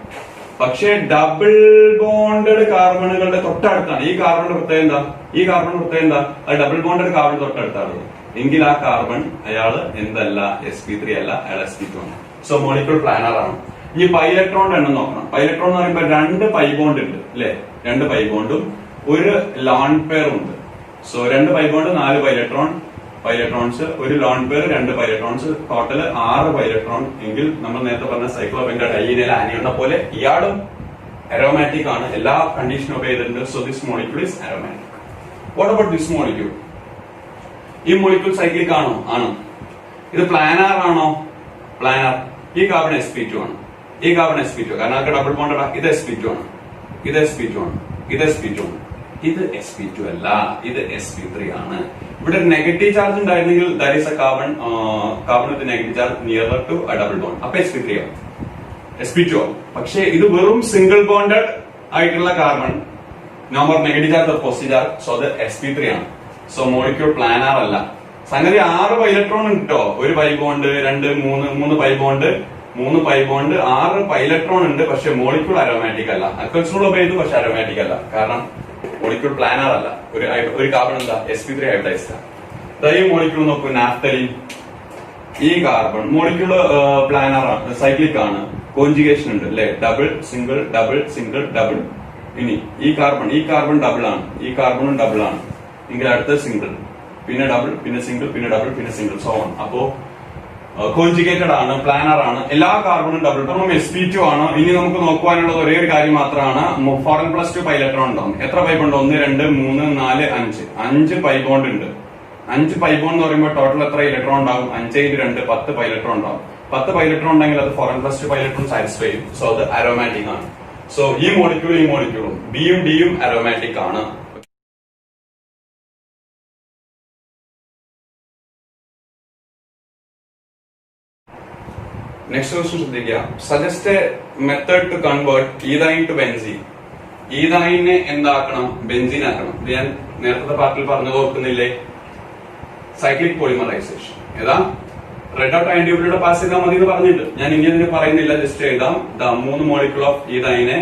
പക്ഷെ ഡബിൾ ബോണ്ടഡ് കാർബണുകളുടെ തൊട്ടടുത്താണ് ഈ കാർബണിന്റെ പ്രത്യേകത എന്താ? ഈ കാർബണിന്റെ പ്രത്യേകത എന്താ? അത് ഡബിൾ ബോണ്ടഡ് കാർബൺ തൊട്ടടുത്താണ് എങ്കിൽ ആ കാർബൺ അയാള് എന്തല്ല sp3 അല്ല, അയാൾ sp2 ആണ്. സോ മോളിക്യൂൾ പ്ലാനർ ആണ്. ഇനി പൈലക്ട്രോണിന്റെ എണ്ണം നോക്കണം. പൈലക്ട്രോൺ എന്ന് പറയുമ്പോൾ 2 പൈ ബോണ്ട് ഉണ്ട് അല്ലെ, 2 പൈ ബോണ്ടും ഒരു ലോൺ പെയറും ഉണ്ട്. സോ 2 പൈ ബോണ്ട് 4 പൈലക്ട്രോൺസ്, ഒരു ലോൺ പെയർ 2 പൈലക്ട്രോൺസ്, ടോട്ടൽ 6 പൈലക്ട്രോൺ എങ്കിൽ നമ്മൾ നേരത്തെ പറഞ്ഞ സൈക്ലോപെന്റ ഡൈനയിലെ ആനിയുടെ പോലെ ഇയാളും അരോമാറ്റിക് ആണ്. എല്ലാ കണ്ടീഷനും ഒബേ ചെയ്തിട്ടുണ്ട്. So this molecule is aromatic. What about this molecule? ഈ മോളിക്യൂൾ സൈക്ലിക് ആണോ? ആണ്. ഇത് പ്ലാനാർ ആണോ? പ്ലാനാർ. ഈ കാർബൺ sp2 ആണ്, ഈ കാർബൺ sp2 കാരണം അതൊക്കെ ഡബിൾ ബോണ്ടഡ്. ഇത് sp2 ആണ്, ഇത് sp2 ആണ്, ഇത് sp2 ആണ്. ഇത് sp2 അല്ല, ഇത് sp3 ആണ്. ഇവിടെ നെഗറ്റീവ് ചാർജ് ഉണ്ടായിരുന്നെങ്കിൽ that is a carbon with negative charge nearer to a double bond. അപ്പൊ sp3 ആണ്, sp2 ആണ്. പക്ഷെ ഇത് വെറും സിംഗിൾ ബോണ്ടഡ് ആയിട്ടുള്ള carbon, number negative charge positive charge. So അത് sp3 ആണ്. സോ മോളിക്യൂൾ പ്ലാനാർ അല്ല. സംഗതി 6 ഇലക്ട്രോൺ ഉണ്ട് കേട്ടോ. ഒരു pi bond, 2, 3 pi bond, 3 pi bond, 6 പൈലക്ട്രോൺ ഉണ്ട്. പക്ഷെ മോളിക്യൂൾ അരോമാറ്റിക് അല്ല. അക്വൽസ് റൂൾ ചെയ്തു, പക്ഷെ അരോമാറ്റിക് അല്ല. കാരണം മോളിക്യൂൾ പ്ലാനാർ അല്ല. ഒരു കാർബൺ എന്താ? sp3 ഹൈബ്രിഡൈസ്ഡ് ആണ്. ഈ മോളിക്യൂൾ നോക്കൂ, നാഫ്തലിൻ. ഈ കാർബൺ മോളിക്യൂൾ പ്ലാനാർ ആണ്, സൈക്ലിക് ആണ്, കോഞ്ചുഗേഷൻ ഉണ്ട് അല്ലെ, double single double single double. ഇനി ഈ കാർബൺ ഡബിൾ ആണ്, ഈ കാർബണും ഡബിൾ ആണ് എങ്കിൽ അടുത്ത സിംഗിൾ, പിന്നെ ഡബിൾ, പിന്നെ സിംഗിൾ, പിന്നെ ഡബിൾ, പിന്നെ സിംഗിൾ, സോ ഓൺ. അപ്പോ കോഞ്ചുഗേറ്റഡ് ആണ്, പ്ലാനർ ആണ്. എല്ലാ കാർബണും ഡബിൾ. കാരണം sp2 ആണ്. ഇനി നമുക്ക് നോക്കുവാനുള്ളത് ഒരേ ഒരു കാര്യം മാത്രമാണ്. 4n+2 പൈലക്ട്രോൺ ഉണ്ടാവും. എത്ര പൈ ബോണ്ട്? 1, 2, 3, 4, 5 പൈ ബോണ്ട് ഉണ്ട്. 5 പൈ ബോണ്ട് എന്ന് പറയുമ്പോൾ ടോട്ടൽ എത്ര ഇലക്ട്രോൺ ഉണ്ടാവും? 5 × 2 10 പൈലക്ട്രോൺ ഉണ്ടാവും. 10 പൈലക്ട്രോൺ ഉണ്ടെങ്കിൽ അത് 4n+2 പൈലക്ട്രോൺ സാറ്റിസ്ഫൈ ചെയ്യും. സോ അത് അരോമാറ്റിക് ആണ്. സോ ഈ മോളിക്യൂളും ബിയും ഡിയും അരോമാറ്റിക് ആണ്. നെക്സ്റ്റ് ക്വസ്റ്റ്യൻ ശ്രദ്ധിക്കുക. Suggest a method to convert ethyne to benzene. ഈഥൈനെ എന്താക്കണം? ബെൻസീൻ ആക്കണം. ഇത് ഞാൻ നേരത്തെ പാർട്ടിൽ പറഞ്ഞു ഓർക്കുന്നില്ലേ? Cyclic polymerisation. ഏതാ? റെഡ് ഹോട്ട് അയൺ ട്യൂബിലൂടെ പാസ് ചെയ്താൽ മതി എന്ന് പറഞ്ഞിട്ട് ഞാൻ ഇങ്ങനെ പറയുന്നില്ല, ജസ്റ്റ് എഴുതാം. 3 മോളിക്യൂൾ ഓഫ് ഈഥൈനെ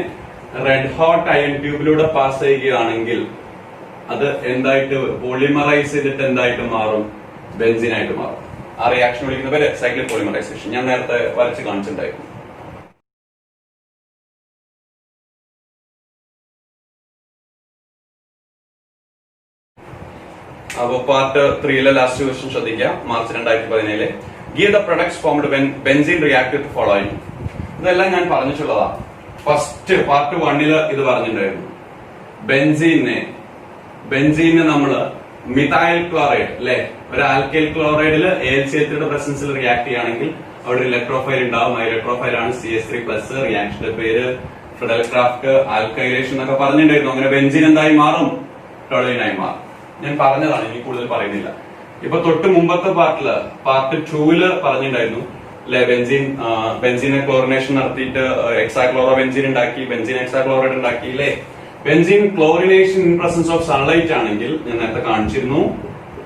റെഡ് ഹോട്ട് അയൺ ട്യൂബിലൂടെ പാസ് ചെയ്യുകയാണെങ്കിൽ അത് എന്തായിട്ട് പോളിമറൈസ് ചെയ്തിട്ട് എന്തായിട്ട് മാറും? ബെൻസീൻ ആയിട്ട് മാറും. ആ റിയാക്ഷൻ വിളിക്കുന്ന പേര് സൈക്ലിക് പോളിമറൈസേഷൻ. ഞാൻ നേരത്തെ വരച്ച് കാണിച്ചിട്ടുണ്ടായിരുന്നു. അപ്പൊ പാർട്ട് 3 ലാസ്റ്റ് ക്വസ്റ്റ്യൻ ശ്രദ്ധിക്കുക. March 2017. Give the products formed when benzene react with following. ഇതെല്ലാം ഞാൻ പറഞ്ഞിട്ടുള്ളതാ. ഫസ്റ്റ് പാർട്ട് 1 ഇത് പറഞ്ഞിട്ടുണ്ടായിരുന്നു. ബെൻസീനെ നമ്മള് മിഥൈൽ ക്ലോറൈഡ് അല്ലെ, ഒരു ആൽക്കൈൽ ക്ലോറൈഡിൽ AlCl3യുടെ പ്രസൻസിൽ റിയാക്ട് ചെയ്യുകയാണെങ്കിൽ അവിടെ ഒരു ഇലക്ട്രോഫൈൽ ഉണ്ടാവും. ആ ഇലക്ട്രോഫൈൽ ആണ് CH3+. റിയാക്ഷന്റെ പേര് ഫിഡൽ ക്രാഫ്റ്റ് ആൽക്കൈലേഷൻ എന്നൊക്കെ പറഞ്ഞിട്ടുണ്ടായിരുന്നു. അങ്ങനെ ബെൻസീൻ എന്തായി മാറും? ടോളുവിനായി മാറും. ഞാൻ പറഞ്ഞതാണ്, ഇനി കൂടുതൽ പറയുന്നില്ല. ഇപ്പൊ തൊട്ട് മുമ്പത്തെ പാർട്ട് 2 പറഞ്ഞിട്ടുണ്ടായിരുന്നു അല്ലെ, ബെൻസീനെ ക്ലോറിനേഷൻ നടത്തിയിട്ട് എക്സാക്ലോറോ ബെൻസീൻ ഉണ്ടാക്കി, ബെൻസീൻ എക്സാക്ലോറൈഡ് ഉണ്ടാക്കി അല്ലെ. Benzene chlorination in presence of sunlight ആണെങ്കിൽ ഞാൻ നേരത്തെ കാണിച്ചിരുന്നു,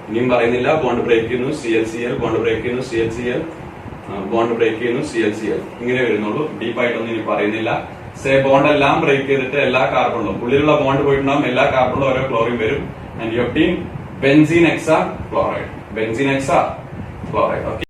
ഇനിയും പറയുന്നില്ല. ബോണ്ട് ബ്രേക്ക് ചെയ്യുന്നു ClCl, ബോണ്ട് ബ്രേക്ക് ചെയ്യുന്നു ClCl, ബോണ്ട് ബ്രേക്ക് ചെയ്യുന്നു ClCl, ഇങ്ങനെ വരുന്നുള്ളൂ. ഡീപ്പായിട്ടൊന്നും ഇനി പറയുന്നില്ല. ബോണ്ട് എല്ലാം ബ്രേക്ക് ചെയ്തിട്ട് എല്ലാ കാർബണിലും ഉള്ളിലുള്ള ബോണ്ട് പോയിട്ടുണ്ടാവും. എല്ലാ കാർബണിലും ഓരോ ക്ലോറിൻ വരും. And you obtain benzene hexachloride. Okay.